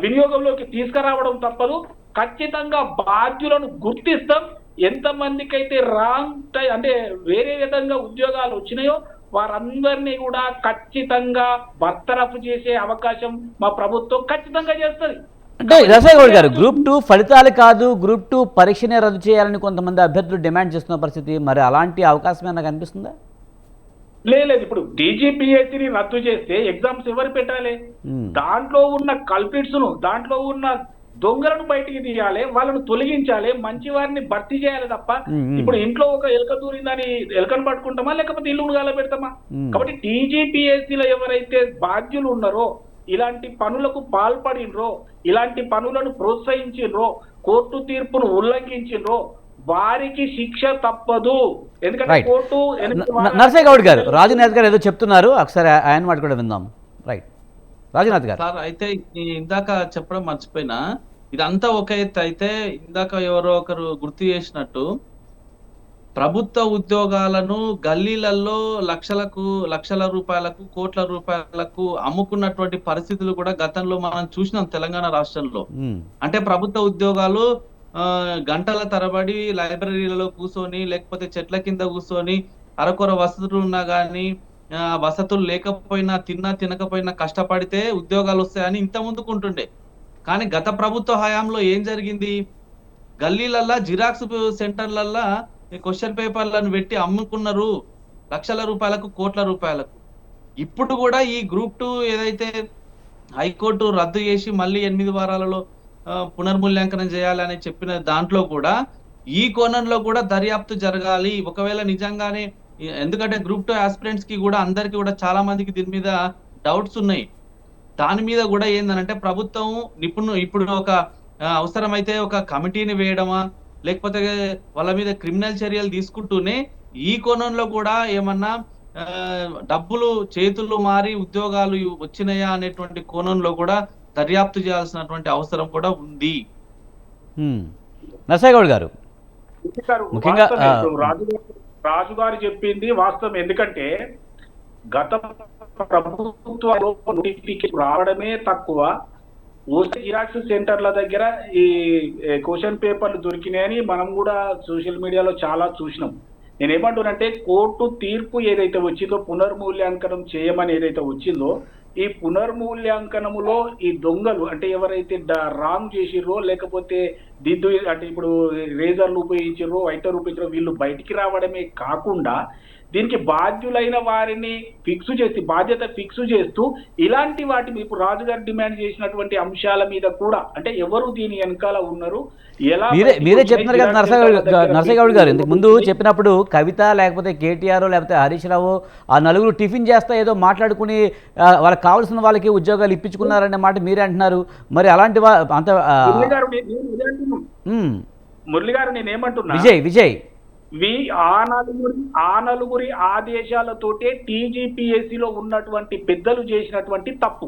వినియోగంలోకి తీసుకురావడం తప్పదు. ఖచ్చితంగా బాధ్యులను గుర్తిస్తాం. ఎంతమందికైతే రాంగ్ అంటే వేరే విధంగా ఉద్యోగాలు వచ్చినాయో వారందరినీ కూడా ఖచ్చితంగా బర్తరఫ్ చేసే అవకాశం మా ప్రభుత్వం ఖచ్చితంగా చేస్తుంది. అంటే రసయ్య గౌడ్ గారు, గ్రూప్ 2 ఫలితాలు కాదు, గ్రూప్ 2 పరీక్షనే రద్దు చేయాలని కొంతమంది అభ్యర్థులు డిమాండ్ చేస్తున్న పరిస్థితి, మరి అలాంటి అవకాశం ఏమైనా కనిపిస్తుందా? లేదు, ఇప్పుడు టీజీపీఎస్సీని రద్దు చేస్తే ఎగ్జామ్స్ ఎవరు పెట్టాలి? దాంట్లో ఉన్న కల్పిట్స్ ను, దాంట్లో ఉన్న దొంగలను బయటికి తీయాలి, వాళ్ళను తొలగించాలి, మంచి వారిని భర్తీ చేయాలి తప్ప ఇప్పుడు ఇంట్లో ఒక ఎలుక దూరిందని ఎలుకను పట్టుకుంటామా లేకపోతే ఇల్లు గాల పెడతామా? కాబట్టి టీజీపీఎస్సీలో ఎవరైతే బాధ్యులు ఉన్నారో, ఇలాంటి పనులకు పాల్పడినరో, ఇలాంటి పనులను ప్రోత్సహించినరో, కోర్టు తీర్పును ఉల్లంఘించినరో వారికి శిక్ష తప్పదు. ఎందుకంటే కోర్టు. నరసయ్య గౌడ్ గారు, రాజునాథ్ గారు ఏదో చెప్తున్నారు, ఒకసారి ఆయన మాట కూడా విందాం. రైట్, రాజునాథ్ గారు. సార్, అయితే ఇందాక చెప్పడం మర్చిపోయినా, ఇదంతా ఒక ఎత్తు అయితే ఇందాక ఎవరో ఒకరు గుర్తు చేసినట్టు ప్రభుత్వ ఉద్యోగాలను గల్లీలలో లక్షల రూపాయలకు, కోట్ల రూపాయలకు అమ్ముకున్నటువంటి పరిస్థితులు కూడా గతంలో మనం చూసినాం తెలంగాణ రాష్ట్రంలో. అంటే ప్రభుత్వ ఉద్యోగాలు గంటల తరబడి లైబ్రరీలలో కూర్చొని, లేకపోతే చెట్ల కింద కూర్చొని, అరకొర వసతులు ఉన్నా గానీ వసతులు లేకపోయినా, తినకపోయినా కష్టపడితే ఉద్యోగాలు వస్తాయని ఇంత ముందుకుంటుండే. కానీ గత ప్రభుత్వ హయాంలో ఏం జరిగింది? గల్లీలల్లా జిరాక్స్ సెంటర్లల్లా క్వశ్చన్ పేపర్లను పెట్టి అమ్ముకున్నారు లక్షల రూపాయలకు, కోట్ల రూపాయలకు. ఇప్పుడు కూడా ఈ గ్రూప్ 2 ఏదైతే హైకోర్టు రద్దు చేసి మళ్ళీ 8 వారాలలో పునర్మూల్యాంకనం చేయాలని చెప్పిన దాంట్లో కూడా ఈ కోణంలో కూడా దర్యాప్తు జరగాలి. ఒకవేళ నిజంగానే, ఎందుకంటే గ్రూప్ 2 ఆస్పిరెంట్స్ కి కూడా అందరికి కూడా చాలా మందికి దీని మీద డౌట్స్ ఉన్నాయి. దాని మీద కూడా ఏందనంటే ప్రభుత్వం ఇప్పుడు ఒక అవసరమైతే ఒక కమిటీని వేయడమా, లేకపోతే వాళ్ళ మీద క్రిమినల్ చర్యలు తీసుకుంటూనే ఈ కోణంలో కూడా ఏమన్నా డబ్బులు చేతులు మారి ఉద్యోగాలు వచ్చినాయా అనేటువంటి కోణంలో కూడా దర్యాప్తు చేయాల్సినటువంటి అవసరం కూడా ఉంది. నరసయ్యగౌడ్ గారు గారు ముఖ్యంగా, వాస్తవమే. ఇప్పుడు రాజుగారు చెప్పింది వాస్తవం. ఎందుకంటే గత ప్రభుత్వంలో నోటిఫికేషన్ రావడమే తక్కువ, జిరాక్స్ సెంటర్ల దగ్గర ఈ క్వశ్చన్ పేపర్లు దొరికినాయని మనం కూడా సోషల్ మీడియాలో చాలా చూసినాం. నేనేమంటున్నానంటే కోర్టు తీర్పు ఏదైతే వచ్చిందో పునర్మూల్యాంకనం చేయమని ఏదైతే వచ్చిందో, ఈ పునర్మూల్యాంకనములో ఈ దొంగలు అంటే ఎవరైతే రాంగ్ చేసిర్రో లేకపోతే దిద్దు అంటే ఇప్పుడు రేజర్లు ఉపయోగించారో వైటర్ ఉపయోగించారో వీళ్ళు బయటికి రావడమే కాకుండా దీనికి బాధ్యులైన వారిని బాధ్యత ఫిక్స్ చేస్తూ ఇలాంటి వాటి ఇప్పుడు రాజుగారు డిమాండ్ చేసినటువంటి అంశాల మీద కూడా అంటే ఎవరు దీని వెనకాల ఉన్నారు, ఎలా మీరే చెప్తున్నారు కదా నరసయ్యగౌడ్ గారు, ఇంతకు ముందు చెప్పినప్పుడు కవిత లేకపోతే కేటీఆర్ లేకపోతే హరీష్ రావు ఆ నలుగురు టిఫిన్ చేస్తా ఏదో మాట్లాడుకుని వాళ్ళకి కావాల్సిన వాళ్ళకి ఉద్యోగాలు ఇప్పించుకున్నారనే మాట మీరే అంటున్నారు. మరి అలాంటి అంత మురళి గారు నేనేమంటున్నా, విజయ్ ఆ నలుగురి ఆదేశాలతోటే టీజీపీఎస్సీలో ఉన్నటువంటి పెద్దలు చేసినటువంటి తప్పు.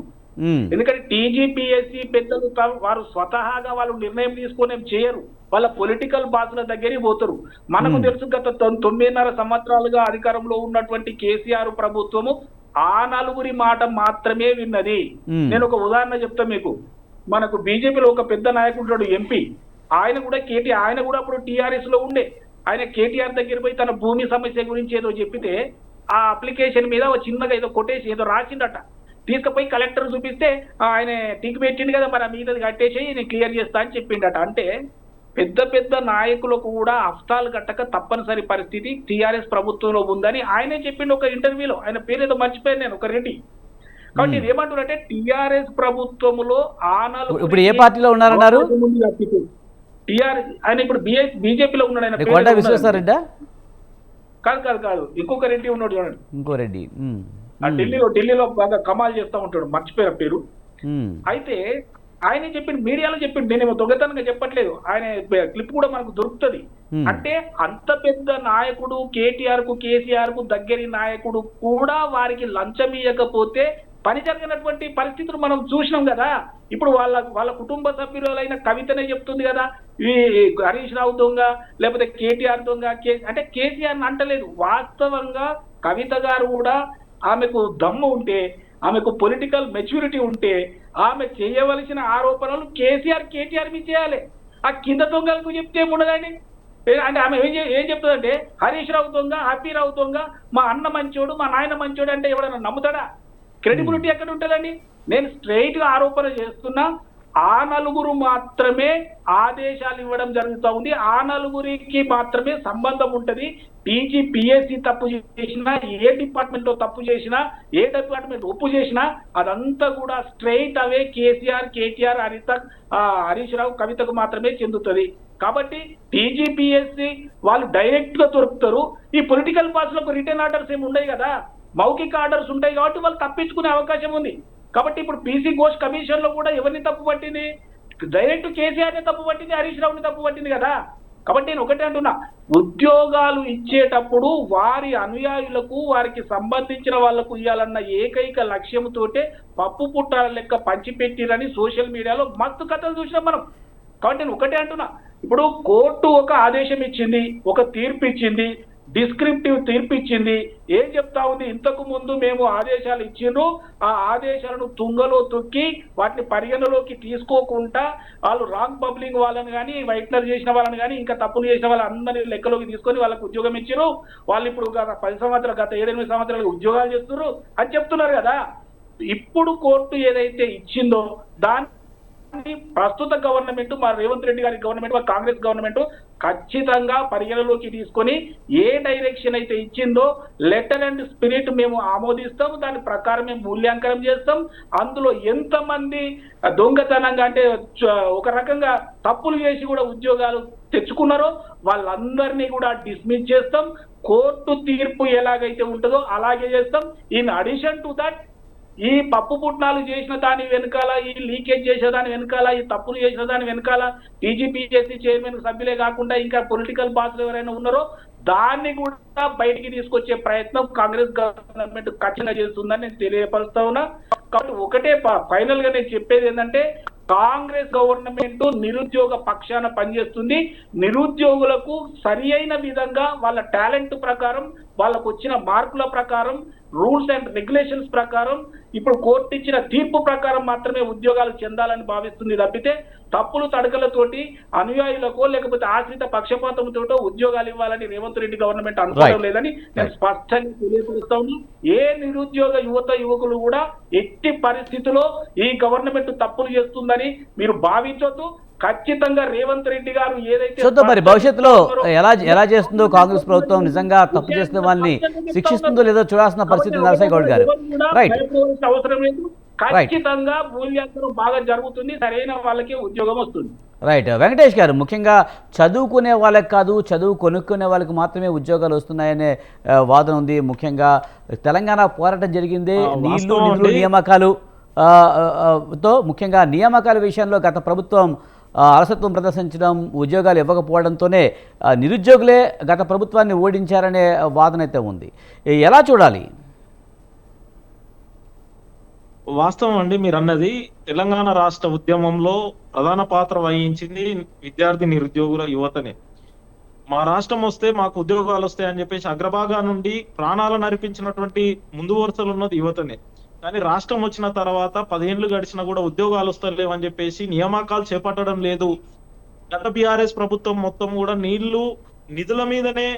ఎందుకంటే టీజీపీఎస్సీ పెద్దలు వారు స్వతహాగా వాళ్ళు నిర్ణయం తీసుకొని చేయరు, వాళ్ళ పొలిటికల్ బాసుల దగ్గరికి పోతారు. మనకు తెలుసు గత 9.5 సంవత్సరాలుగా అధికారంలో ఉన్నటువంటి కేసీఆర్ ప్రభుత్వము ఆ నలుగురి మాట మాత్రమే విన్నది. నేను ఒక ఉదాహరణ చెప్తా మీకు. మనకు బీజేపీలో ఒక పెద్ద నాయకుడు ఎంపీ, ఆయన కూడా ఆయన కూడా అప్పుడు టీఆర్ఎస్ లో ఉండే. ఆయన కేటీఆర్ దగ్గర పోయి తన భూమి సమస్య గురించి ఏదో చెప్పితే ఆ అప్లికేషన్ మీద చిన్నగా ఏదో కొట్టేసి ఏదో రాసిందట, తీసుకుపోయి కలెక్టర్ చూపిస్తే ఆయన టిక్ పెట్టింది కదా, మరి మీద కట్టేసి నేను క్లియర్ చేస్తా అని చెప్పిండట. అంటే పెద్ద పెద్ద నాయకులకు కూడా హస్తాలు కట్టక తప్పనిసరి పరిస్థితి టీఆర్ఎస్ ప్రభుత్వంలో ఉందని ఆయనే చెప్పిండు ఒక ఇంటర్వ్యూలో. ఆయన పేరు ఏదో మర్చిపోయాను నేను, ఒక రెడ్డి. కాబట్టి ఇది ఏమంటారంటే టీఆర్ఎస్ ప్రభుత్వంలో ఇప్పుడు ఏ పార్టీలో ఉన్నారన్నారు? టీఆర్ఎస్ ఆయన ఇప్పుడు బీజేపీలో ఉన్నాడు. ఆయన కొండా విశ్వేశ్వరరెడ్డి కాదు ఇంకొక రెడ్డి ఉన్నాడు చూడండి, ఇంకో రెడ్డి. ఢిల్లీలో బాగా కమాల్ చేస్తా ఉంటాడు, మర్చిపోయిన పేరు. అయితే ఆయన చెప్పిండు, మీడియాలో చెప్పిండు, నేనేమో దొంగతనంగా చెప్పట్లేదు, ఆయన క్లిప్ కూడా మనకు దొరుకుతుంది. అంటే అంత పెద్ద నాయకుడు కేసీఆర్ కు దగ్గరి నాయకుడు కూడా వారికి లంచం ఇవ్వకపోతే పని జరిగినటువంటి పరిస్థితులు మనం చూసినాం కదా. ఇప్పుడు వాళ్ళ కుటుంబ సభ్యులైన కవితనే చెప్తుంది కదా, ఈ హరీష్ రావు దొంగ లేకపోతే కేటీఆర్ దొంగ అంటే కేసీఆర్ అంటలేదు. వాస్తవంగా కవిత గారు కూడా ఆమెకు దమ్ము ఉంటే, ఆమెకు పొలిటికల్ మెచ్యూరిటీ ఉంటే ఆమె చేయవలసిన ఆరోపణలు కేటీఆర్ మీద చేయాలి. ఆ కింద దొంగలకు చెప్తే ఏముండదండి. అంటే ఆమె ఏం చెప్తుందంటే హరీష్ రావు దొంగ, హ్యాపీ రావు దొంగ, మా అన్న మంచోడు, మా నాయన మంచోడు అంటే ఎవడన్నా నమ్ముతాడా? క్రెడిబిలిటీ ఎక్కడ ఉంటుందండి? నేను స్ట్రైట్ గా ఆరోపణ చేస్తున్నా, ఆ నలుగురు మాత్రమే ఆదేశాలు ఇవ్వడం జరుగుతూ ఉంది, ఆ నలుగురికి మాత్రమే సంబంధం ఉంటది. టీజీపీఎస్సీ తప్పు చేసినా, ఏ డిపార్ట్మెంట్ లో తప్పు చేసినా, ఏ డిపార్ట్మెంట్ ఒప్పు చేసినా అదంతా కూడా స్ట్రైట్ అవే కేటీఆర్ హరీష్ రావు కవితకు మాత్రమే చెందుతుంది. కాబట్టి టీజీపీఎస్సీ వాళ్ళు డైరెక్ట్ గా దొరుకుతారు. ఈ పొలిటికల్ పార్టీలకు రిటర్న్ ఆర్డర్స్ ఏమి ఉండవు కదా, మౌఖిక ఆర్డర్స్ ఉంటాయి కాబట్టి వాళ్ళు తప్పించుకునే అవకాశం ఉంది. కాబట్టి ఇప్పుడు పీసీ ఘోష్ కమిషన్ లో కూడా ఎవరిని తప్పు పట్టింది? డైరెక్ట్ కేసీఆర్ ని తప్పు పట్టింది, హరీష్ రావుని తప్పు పట్టింది కదా. కాబట్టి నేను ఒకటే అంటున్నా, ఉద్యోగాలు ఇచ్చేటప్పుడు వారి అనుయాయులకు, వారికి సంబంధించిన వాళ్లకు ఇవ్వాలన్న ఏకైక లక్ష్యంతోటే పప్పు పుట్టాల లెక్క పంచిపెట్టిరని సోషల్ మీడియాలో మస్తు కథలు చూసినాం మనం. కాబట్టి నేను ఒకటే అంటున్నా, ఇప్పుడు కోర్టు ఒక ఆదేశం ఇచ్చింది, ఒక తీర్పు ఇచ్చింది, డిస్క్రిప్టివ్ తీర్పు ఇచ్చింది. ఏం చెప్తా ఉంది? ఇంతకు ముందు మేము ఆదేశాలు ఇచ్చిండ్రు, ఆ ఆదేశాలను తుంగలో తొక్కి వాటిని పరిగణలోకి తీసుకోకుండా వాళ్ళు రాంగ్ పబ్లింగ్ వాళ్ళని కానీ, వైట్నర్ చేసిన వాళ్ళని కానీ, ఇంకా తప్పులు చేసిన వాళ్ళందరినీ లెక్కలోకి తీసుకొని వాళ్ళకు ఉద్యోగం ఇచ్చారు. వాళ్ళు ఇప్పుడు గత 10 సంవత్సరాలు, గత 7-8 సంవత్సరాలు ఉద్యోగాలు చేస్తున్నారు అని చెప్తున్నారు కదా. ఇప్పుడు కోర్టు ఏదైతే ఇచ్చిందో దాన్ని ప్రస్తుత గవర్నమెంట్, మా రేవంత్ రెడ్డి గారి గవర్నమెంట్, మా కాంగ్రెస్ గవర్నమెంట్ ఖచ్చితంగా పరిగణలోకి తీసుకొని ఏ డైరెక్షన్ అయితే ఇచ్చిందో లెటర్ అండ్ స్పిరిట్ మేము ఆమోదిస్తాం, దాని ప్రకారం మేము మూల్యాంకనం చేస్తాం. అందులో ఎంతమంది దొంగతనంగా అంటే ఒక రకంగా తప్పులు చేసి కూడా ఉద్యోగాలు తెచ్చుకున్నారో వాళ్ళందరినీ కూడా డిస్మిస్ చేస్తాం. కోర్టు తీర్పు ఎలాగైతే ఉంటుందో అలాగే చేస్తాం. ఇన్ అడిషన్ టు దట్, ఈ పప్పు పుట్నాలు చేసిన దాని వెనకాల, ఈ లీకేజ్ చేసిన దాని వెనకాల, ఈ తప్పులు చేసిన దాని వెనకాల టీజీపీఎస్సీ చైర్మన్ సభ్యులే కాకుండా ఇంకా పొలిటికల్ బాసులు ఎవరైనా ఉన్నారో దాన్ని కూడా బయటికి తీసుకొచ్చే ప్రయత్నం కాంగ్రెస్ గవర్నమెంట్ ఖచ్చితంగా చేస్తుందని నేను తెలియపరుస్తా ఉన్నా. కాబట్టి ఒకటే ఫైనల్ గా నేను చెప్పేది ఏంటంటే, కాంగ్రెస్ గవర్నమెంట్ నిరుద్యోగ పక్షాన పనిచేస్తుంది. నిరుద్యోగులకు సరి అయిన విధంగా వాళ్ళ టాలెంట్ ప్రకారం, వాళ్ళకు వచ్చిన మార్కుల ప్రకారం, రూల్స్ అండ్ రెగ్యులేషన్స్ ప్రకారం, ఇప్పుడు కోర్టు ఇచ్చిన తీర్పు ప్రకారం మాత్రమే ఉద్యోగాలు చెందాలని భావిస్తుంది తప్పితే తప్పులు తడకలతోటి అనుయాయులకో లేకపోతే ఆశ్రిత పక్షపాతంతో ఉద్యోగాలు ఇవ్వాలని రేవంత్ రెడ్డి గవర్నమెంట్ అనుకోవడం లేదని నేను స్పష్టంగా తెలియపరుస్తా ఉన్నా. ఏ నిరుద్యోగ యువకులు కూడా ఎట్టి పరిస్థితిలో ఈ గవర్నమెంట్ తప్పులు చేస్తుందని మీరు భావించొద్దు. ఖచ్చితంగా రేవంత్ రెడ్డి గారు ఏదైతే చూద్దాం మరి భవిష్యత్తులో ఎలా చేస్తుందో కాంగ్రెస్ ప్రభుత్వం, నిజంగా తప్పు చేసిన వాళ్ళని శిక్షిస్తుందో లేదో చూడాల్సిన పరిస్థితి నరసయ్య గౌడ్ గారు. రైట్, అవసరం లేదు. ఖచ్చితంగా మూల్యాంకనం బాగా జరుగుతుంది, సరైన వాళ్ళకి ఉద్యోగం వస్తుంది. రైట్, వెంకటేష్ గారు, ముఖ్యంగా చదువుకునే వాళ్ళకి కాదు, చదువు కొనుక్కునే వాళ్ళకి మాత్రమే ఉద్యోగాలు వస్తున్నాయనే వాదన ఉంది. ముఖ్యంగా తెలంగాణ పోరాటం జరిగిందే నీళ్లు నిధులు నియామకాలు తో. ముఖ్యంగా నియామకాల విషయంలో గత ప్రభుత్వం అలసత్వం ప్రదర్శించడం, ఉద్యోగాలు ఇవ్వకపోవడంతోనే నిరుద్యోగులే గత ప్రభుత్వాన్ని ఓడించారనే వాదన అయితే ఉంది. ఎలా చూడాలి? వాస్తవం అండి, మీరు అన్నది. తెలంగాణ రాష్ట్ర ఉద్యమంలో ప్రధాన పాత్ర వహించింది విద్యార్థి నిరుద్యోగుల యువతనే. మా రాష్ట్రం వస్తే మాకు ఉద్యోగాలు వస్తాయని చెప్పేసి అగ్రభాగా నుండి ప్రాణాలను అర్పించినటువంటి ముందు వరుసలు ఉన్నది యువతనే. కానీ రాష్ట్రం వచ్చిన తర్వాత 10 ఏళ్లు గడిచినా కూడా ఉద్యోగాలు వస్తలేవని చెప్పేసి నియామకాలు చేపట్టడం లేదు. గత బీఆర్ఎస్ ప్రభుత్వం మొత్తం కూడా నిధుల మీదనే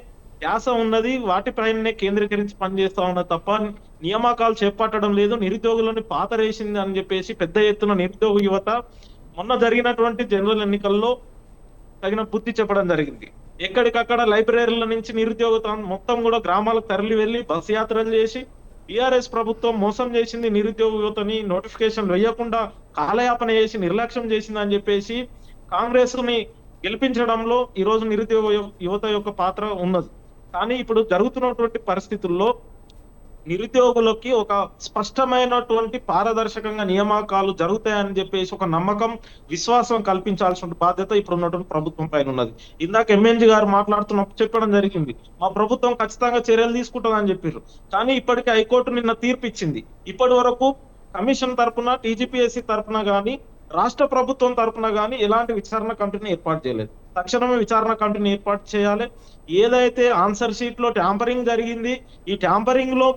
ధ్యాస ఉన్నది, వాటిపైనే కేంద్రీకరించి పనిచేస్తా ఉన్నది తప్ప నియామకాలు చేపట్టడం లేదు. నిరుద్యోగులని పాతరేసింది అని చెప్పేసి పెద్ద ఎత్తున నిరుద్యోగ యువత మొన్న జరిగినటువంటి జనరల్ ఎన్నికల్లో తగిన బుద్ధి చెప్పడం జరిగింది. ఎక్కడికక్కడ లైబ్రరీల నుంచి నిరుద్యోగ మొత్తం కూడా గ్రామాలకు తరలి వెళ్లి బస్ యాత్రలు చేసి బీఆర్ఎస్ ప్రభుత్వం మోసం చేసింది, నిరుద్యోగ యువతని నోటిఫికేషన్ వేయకుండా కాలయాపన చేసి నిర్లక్ష్యం చేసింది అని చెప్పేసి కాంగ్రెస్ ని గెలిపించడంలో ఈ రోజు నిరుద్యోగ యువత యొక్క పాత్ర ఉన్నది. కానీ ఇప్పుడు జరుగుతున్నటువంటి పరిస్థితుల్లో నిరుద్యోగులకి ఒక స్పష్టమైనటువంటి పారదర్శకంగా నియామకాలు జరుగుతాయని చెప్పేసి ఒక నమ్మకం, విశ్వాసం కల్పించాల్సిన బాధ్యత ఇప్పుడు ఉన్నటువంటి ప్రభుత్వం పైన ఉన్నది. ఇందాక ఎంఎన్జీ గారు మాట్లాడుతున్నప్పుడు చెప్పడం జరిగింది, మా ప్రభుత్వం ఖచ్చితంగా చర్యలు తీసుకుంటుందని చెప్పారు. కానీ ఇప్పటికీ హైకోర్టు నిన్న తీర్పు ఇచ్చింది. ఇప్పటి వరకు కమిషన్ తరపున, టీజీపీఎస్సీ తరపున గానీ, రాష్ట్ర ప్రభుత్వం తరపున గానీ ఎలాంటి విచారణ కమిటీని ఏర్పాటు చేయలేదు. తక్షణమే విచారణ కమిటీని ఏర్పాటు చేయాలి. ఏదైతే ఆన్సర్ షీట్ లో ట్యాంపరింగ్ జరిగింది, ఈ ట్యాంపరింగ్ లో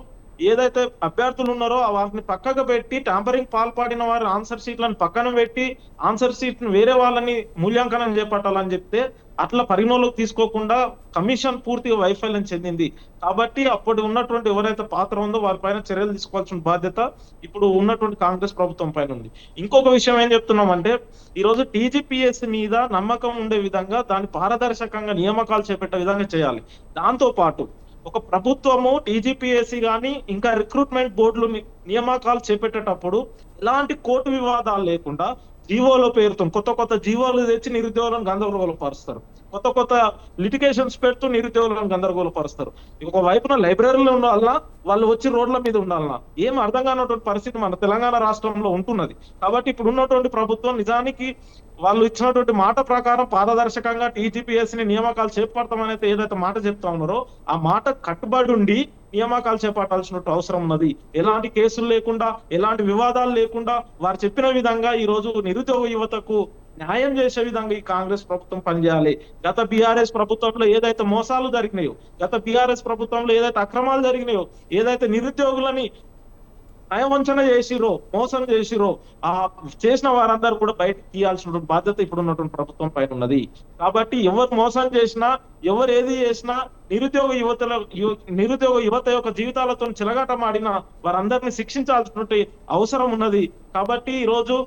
ఏదైతే అభ్యర్థులు ఉన్నారో వాటిని పక్కకు పెట్టి, ట్యాంపరింగ్ పాల్పడిన వారి ఆన్సర్ షీట్లను పక్కన పెట్టి ఆన్సర్ షీట్ వేరే వాళ్ళని మూల్యాంకనం చేపట్టాలని చెప్తే అట్లా పరిగణలోకి తీసుకోకుండా కమిషన్ పూర్తిగా వైఫల్యం చెందింది. కాబట్టి అప్పుడు ఉన్నటువంటి ఎవరైతే పాత్ర ఉందో వారిపైన చర్యలు తీసుకోవాల్సిన బాధ్యత ఇప్పుడు ఉన్నటువంటి కాంగ్రెస్ ప్రభుత్వం పైన ఉంది. ఇంకొక విషయం ఏం చెప్తున్నామంటే, ఈ రోజు టీజీపీఎస్సీ మీద నమ్మకం ఉండే విధంగా దాన్ని పారదర్శకంగా నియామకాలు చేపట్టే విధంగా చేయాలి. దాంతో పాటు ఒక ప్రభుత్వము టీజీపీఎస్సీ కానీ ఇంకా రిక్రూట్మెంట్ బోర్డులు నియామకాలు చేపట్టేటప్పుడు ఎలాంటి కోర్టు వివాదాలు లేకుండా జీవోల పేరుతో కొత్త జీవోలు తెచ్చి నిరుద్యోగులను గందరగోళపరుస్తారు, కొత్త లిటిగేషన్స్ పెడుతూ నిరుద్యోగులను గందరగోళపరుస్తారు. ఒక వైపున లైబ్రరీలో ఉండాలన్నా, వాళ్ళు వచ్చి రోడ్ల మీద ఉండాలన్నా, ఏం అర్థం కానటువంటి పరిస్థితి మన తెలంగాణ రాష్ట్రంలో ఉంటున్నది. కాబట్టి ఇప్పుడు ఉన్నటువంటి ప్రభుత్వం నిజానికి వాళ్ళు ఇచ్చినటువంటి మాట ప్రకారం పారదర్శకంగా టీజీపీఎస్సీని నియామకాలు చేపడతామని ఏదైతే మాట చెప్తా ఉన్నారో ఆ మాట కట్టుబడి ఉండి నియామకాలు చేపట్టాల్సిన అవసరం ఉన్నది. ఎలాంటి కేసులు లేకుండా, ఎలాంటి వివాదాలు లేకుండా వారు చెప్పిన విధంగా ఈ రోజు నిరుద్యోగ యువతకు న్యాయం చేసే విధంగా ఈ కాంగ్రెస్ ప్రభుత్వం పనిచేయాలి. గత బీఆర్ఎస్ ప్రభుత్వంలో ఏదైతే మోసాలు జరిగినాయో, గత బీఆర్ఎస్ ప్రభుత్వంలో ఏదైతే అక్రమాలు జరిగినాయో, ఏదైతే నిరుద్యోగులని నయవంచన చేసిరో, మోసం చేసిరో, ఆ చేసిన వారందరూ కూడా బయటకు తీయాల్సిన బాధ్యత ఇప్పుడు ఉన్నటువంటి ప్రభుత్వం పైన ఉన్నది. కాబట్టి ఎవరు మోసం చేసినా, ఎవరు ఏది చేసినా నిరుద్యోగ యువత యొక్క జీవితాలతో చిలగాటమాడిన వారందరినీ శిక్షించాల్సినటువంటి అవసరం ఉన్నది. కాబట్టి ఈ రోజు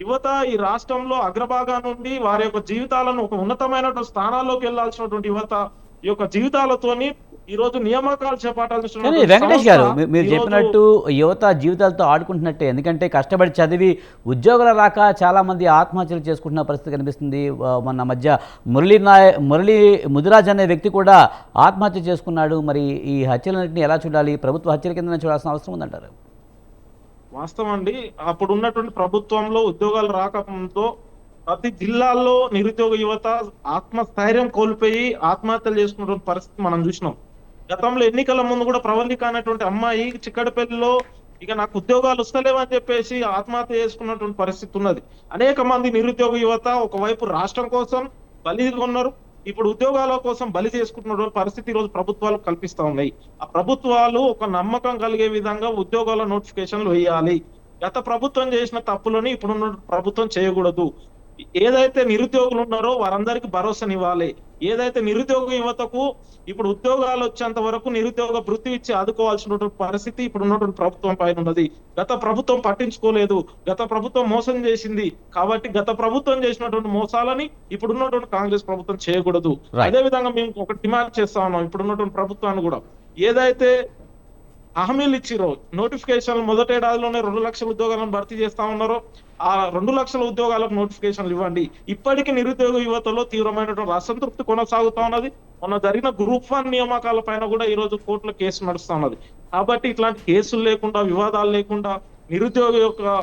యువత ఈ రాష్ట్రంలో అగ్రభాగా నుండి వారి యొక్క జీవితాలను ఒక ఉన్నతమైనటువంటి స్థానాల్లోకి వెళ్లాల్సినటువంటి యువత యొక్క జీవితాలతోని ఈ రోజు నియామకాలు చేపట్టాల్సిన. వెంకటేష్ గారు, మీరు చెప్పినట్టు యువత జీవితాలతో ఆడుకుంటున్నట్టే. ఎందుకంటే కష్టపడి చదివి ఉద్యోగాలు రాక చాలా మంది ఆత్మహత్యలు చేసుకుంటున్న పరిస్థితి కనిపిస్తుంది. మొన్న మధ్య మురళీ ముదిరాజ్ అనే వ్యక్తి కూడా ఆత్మహత్య చేసుకున్నాడు. మరి ఈ హత్యలన్నింటినీ ఎలా చూడాలి? ప్రభుత్వ హత్యల కింద చూడాల్సిన అవసరం ఉందంటారు? వాస్తవం అండి, అప్పుడు ఉన్నటువంటి ప్రభుత్వంలో ఉద్యోగాలు రాకముందు ప్రతి జిల్లాల్లో నిరుద్యోగ యువత ఆత్మస్థైర్యం కోల్పోయి ఆత్మహత్యలు చేసుకున్నటువంటి పరిస్థితి మనం చూసినాం. గతంలో ఎన్నికల ముందు కూడా ప్రవళిక అనేటువంటి అమ్మాయి చిక్కడపల్లిలో ఇక నాకు ఉద్యోగాలు వస్తలేవని చెప్పేసి ఆత్మహత్య చేసుకున్నటువంటి పరిస్థితి ఉన్నది. అనేక మంది నిరుద్యోగ యువత ఒకవైపు రాష్ట్రం కోసం బలిగా ఉన్నారు, ఇప్పుడు ఉద్యోగాల కోసం బలి చేసుకుంటున్న పరిస్థితి ఈ రోజు ప్రభుత్వాలు కల్పిస్తా ఉన్నాయి. ఆ ప్రభుత్వాలు ఒక నమ్మకం కలిగే విధంగా ఉద్యోగాల నోటిఫికేషన్లు వేయాలి. గత ప్రభుత్వం చేసిన తప్పులని ఇప్పుడున్న ప్రభుత్వం చేయకూడదు. ఏదైతే నిరుద్యోగులు ఉన్నారో వారందరికీ భరోసానివ్వాలి. ఏదైతే నిరుద్యోగ యువతకు ఇప్పుడు ఉద్యోగాలు వచ్చేంత వరకు నిరుద్యోగ వృత్తి ఇచ్చి ఆదుకోవాల్సినటువంటి పరిస్థితి ఇప్పుడు ఉన్నటువంటి ప్రభుత్వం పైన ఉన్నది. గత ప్రభుత్వం పట్టించుకోలేదు, గత ప్రభుత్వం మోసం చేసింది. కాబట్టి గత ప్రభుత్వం చేసినటువంటి మోసాలని ఇప్పుడున్నటువంటి కాంగ్రెస్ ప్రభుత్వం చేయకూడదు. అదే విధంగా మేము ఒక డిమాండ్ చేస్తా ఉన్నాం ఇప్పుడున్నటువంటి ప్రభుత్వాన్ని కూడా, ఏదైతే హామీలు ఇచ్చిరో నోటిఫికేషన్లు మొదటేడాదిలోనే 2 లక్షల ఉద్యోగాలను భర్తీ చేస్తా ఉన్నారో ఆ 2 లక్షల ఉద్యోగాలకు నోటిఫికేషన్లు ఇవ్వండి. ఇప్పటికీ నిరుద్యోగ యువతలో తీవ్రమైనటువంటి అసంతృప్తి కొనసాగుతా ఉన్నది. మొన్న జరిగిన గ్రూప్ 1 నియామకాల పైన కూడా ఈ రోజు కోర్టులో కేసు నడుస్తా ఉన్నది. కాబట్టి ఇట్లాంటి కేసులు లేకుండా, వివాదాలు లేకుండా నిరుద్యోగ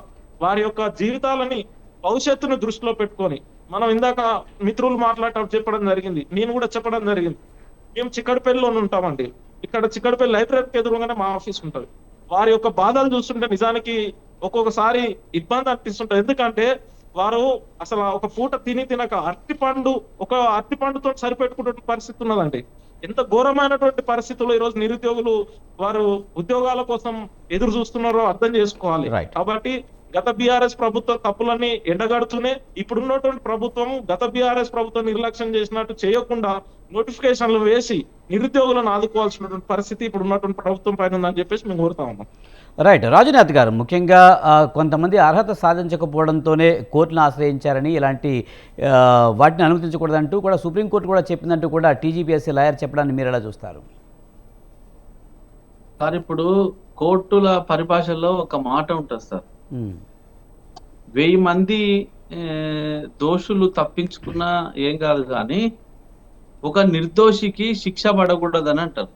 వారి యొక్క జీవితాలని భవిష్యత్తును దృష్టిలో పెట్టుకొని, మనం ఇందాక మిత్రులు మాట్లాడటం చెప్పడం జరిగింది, నేను కూడా చెప్పడం జరిగింది. మేము చిక్కడపల్లిలో ఉంటామండి. ఇక్కడ చిక్కడపల్లి లైబ్రరీకి ఎదురుగానే మా ఆఫీస్ ఉంటుంది. వారి యొక్క బాధలు చూస్తుంటే నిజానికి ఒక్కొక్కసారి ఇబ్బంది అనిపిస్తుంటది. ఎందుకంటే వారు అసలు ఒక పూట తినక ఒక అరటి పండుతో సరిపెట్టుకునే పరిస్థితి ఉన్నదండి. ఎంత ఘోరమైనటువంటి పరిస్థితుల్లో ఈ రోజు నిరుద్యోగులు వారు ఉద్యోగాల కోసం ఎదురు చూస్తున్నారో అర్థం చేసుకోవాలి. కాబట్టి గత బీఆర్ఎస్ ప్రభుత్వ తప్పులన్నీ ఎండగడుతూనే ఇప్పుడున్నటువంటి ప్రభుత్వం గత బీఆర్ఎస్ ప్రభుత్వం నిర్లక్ష్యం చేసినట్టు చేయకుండా నోటిఫికేషన్లు వేసి నిరుద్యోగులను ఆదుకోవాల్సినటువంటి పరిస్థితి ఇప్పుడు ఉన్నటువంటి ప్రభుత్వం పైన ఉందని చెప్పేసి మేము కోరుతా ఉన్నాం. రైట్. రాజునాథ్ గారు, ముఖ్యంగా కొంతమంది అర్హత సాధించకపోవడంతోనే కోర్టును ఆశ్రయించారని, ఇలాంటి వాటిని అనుమతించకూడదంటూ కూడా సుప్రీంకోర్టు కూడా చెప్పిందంటూ కూడా టీజీపీఎస్సీ లాయర్ చెప్పడాన్ని మీరు ఎలా చూస్తారు? సార్, ఇప్పుడు కోర్టుల పరిభాషలో ఒక మాట ఉంటుంది సార్, 1000 మంది దోషులు తప్పించుకున్నా ఏం కాదు, కానీ ఒక నిర్దోషికి శిక్ష పడకూడదని అంటారు.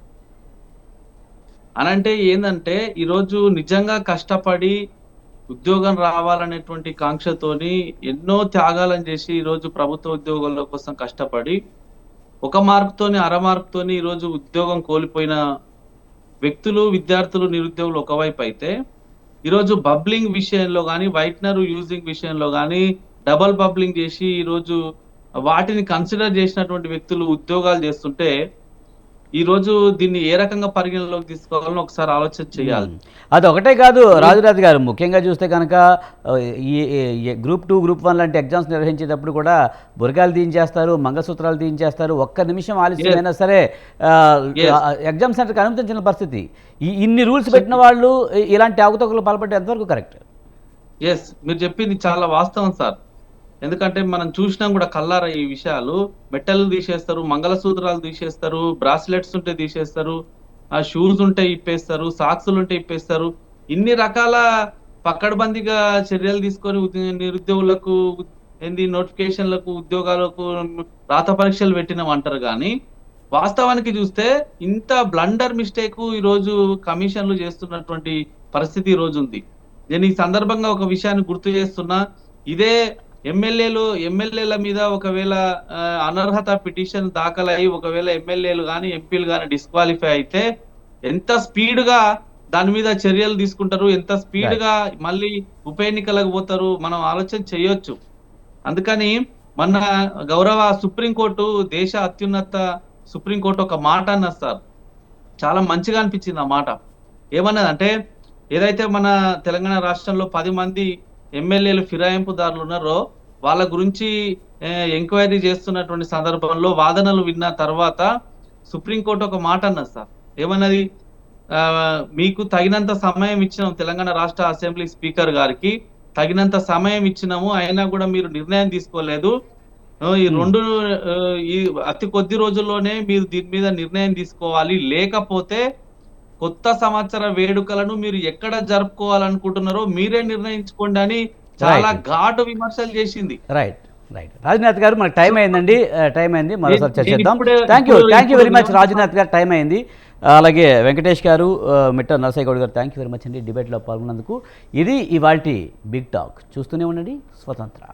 అనంటే ఏంటంటే ఈరోజు నిజంగా కష్టపడి ఉద్యోగం రావాలనేటువంటి కాంక్షతోని ఎన్నో త్యాగాలను చేసి ఈరోజు ప్రభుత్వ ఉద్యోగాల కోసం కష్టపడి 1 మార్కుతోని 1/2 మార్కుతోని ఈరోజు ఉద్యోగం కోల్పోయిన వ్యక్తులు, విద్యార్థులు, నిరుద్యోగులు ఒకవైపు అయితే, ఈరోజు బబ్లింగ్ విషయంలో కానీ, వైట్నర్ యూజింగ్ విషయంలో కానీ డబల్ బబ్లింగ్ చేసి ఈరోజు వాటిని కన్సిడర్ చేసినటువంటి వ్యక్తులు ఉద్యోగాలు చేస్తుంటే, ఈరోజు దీన్ని ఏ రకంగా పరిగణలోకి తీసుకోవాలని ఒకసారి ఆలోచన చేయాలి. అది ఒకటే కాదు రాజునాథ్ గారు, ముఖ్యంగా చూస్తే కనుక ఈ గ్రూప్ 2, గ్రూప్ 1 లాంటి ఎగ్జామ్స్ నిర్వహించేటప్పుడు కూడా బురగాలు తీయించేస్తారు, మంగళసూత్రాలు తీయించేస్తారు. ఒక్క నిమిషం ఆలస్యమైనా సరే ఎగ్జామ్ సెంటర్కి అనుమతించిన పరిస్థితి. ఇన్ని రూల్స్ పెట్టిన వాళ్ళు ఇలాంటి అవకతవకలు పాల్పడే ఎంతవరకు కరెక్ట్? ఎస్, మీరు చెప్పింది చాలా వాస్తవం సార్. ఎందుకంటే మనం చూసినాం కూడా కల్లారా ఈ విషయాలు. మెట్టలు తీసేస్తారు, మంగళసూత్రాలు తీసేస్తారు, బ్రాస్లెట్స్ ఉంటే తీసేస్తారు, ఆ షూస్ ఉంటే ఇప్పేస్తారు, సాక్సులు ఉంటే ఇప్పేస్తారు. ఇన్ని రకాల పకడ్బందీగా చర్యలు తీసుకొని నిరుద్యోగులకు నోటిఫికేషన్లకు, ఉద్యోగాలకు రాత పరీక్షలు పెట్టినాం అంటారు. కానీ వాస్తవానికి చూస్తే ఇంత బ్లండర్ మిస్టేక్ ఈరోజు కమిషన్లు చేస్తున్నటువంటి పరిస్థితి ఈ రోజు ఉంది. నేను ఈ సందర్భంగా ఒక విషయాన్ని గుర్తు చేస్తున్నా. ఇదే ఎమ్మెల్యేల మీద ఒకవేళ అనర్హత పిటిషన్ దాఖలయ్యి ఒకవేళ ఎమ్మెల్యేలు కానీ, ఎంపీలు కానీ డిస్క్వాలిఫై అయితే ఎంత స్పీడ్ గా దాని మీద చర్యలు తీసుకుంటారు, ఎంత స్పీడ్ గా మళ్ళీ ఉప ఎన్నికలకు పోతారు, మనం ఆలోచన చేయొచ్చు. అందుకని మన గౌరవ సుప్రీంకోర్టు, దేశ అత్యున్నత సుప్రీంకోర్టు ఒక మాట అన్నది సార్, చాలా మంచిగా అనిపించింది ఆ మాట. ఏమన్నదంటే, ఏదైతే మన తెలంగాణ రాష్ట్రంలో 10 మంది ఎమ్మెల్యేలు ఫిరాయింపుదారులు ఉన్నారో వాళ్ళ గురించి ఎంక్వైరీ చేస్తున్నటువంటి సందర్భంలో వాదనలు విన్న తర్వాత సుప్రీంకోర్టు ఒక మాట అన్నది సార్. ఏమన్నది? మీకు తగినంత సమయం ఇచ్చినాం, తెలంగాణ రాష్ట్ర అసెంబ్లీ స్పీకర్ గారికి తగినంత సమయం ఇచ్చినాము, అయినా కూడా మీరు నిర్ణయం తీసుకోలేదు. ఈ అతి కొద్ది రోజుల్లోనే మీరు దీని మీద నిర్ణయం తీసుకోవాలి, లేకపోతే కొత్త సంవత్సర వేడుకలను మీరు ఎక్కడ జరుపుకోవాలనుకుంటున్నారో మీరే నిర్ణయించుకోండి అని చాలా ఘాటు విమర్శలు చేసింది. రైట్. రాజునాథ్ గారు, మనకు టైం అయిందండి, టైం అయింది, మరోసారి చర్చిద్దాం. థ్యాంక్ యూ వెరీ మచ్ రాజునాథ్ గారు, టైం అయింది. అలాగే వెంకటేష్ గారు, మిట్ట నరసయ్య గౌడ్ గారు, థ్యాంక్ యూ వెరీ మచ్ అండి డిబేట్లో పాల్గొన్నందుకు. ఇది ఇవాల్టి బిగ్ టాక్. చూస్తూనే ఉండండి స్వతంత్ర.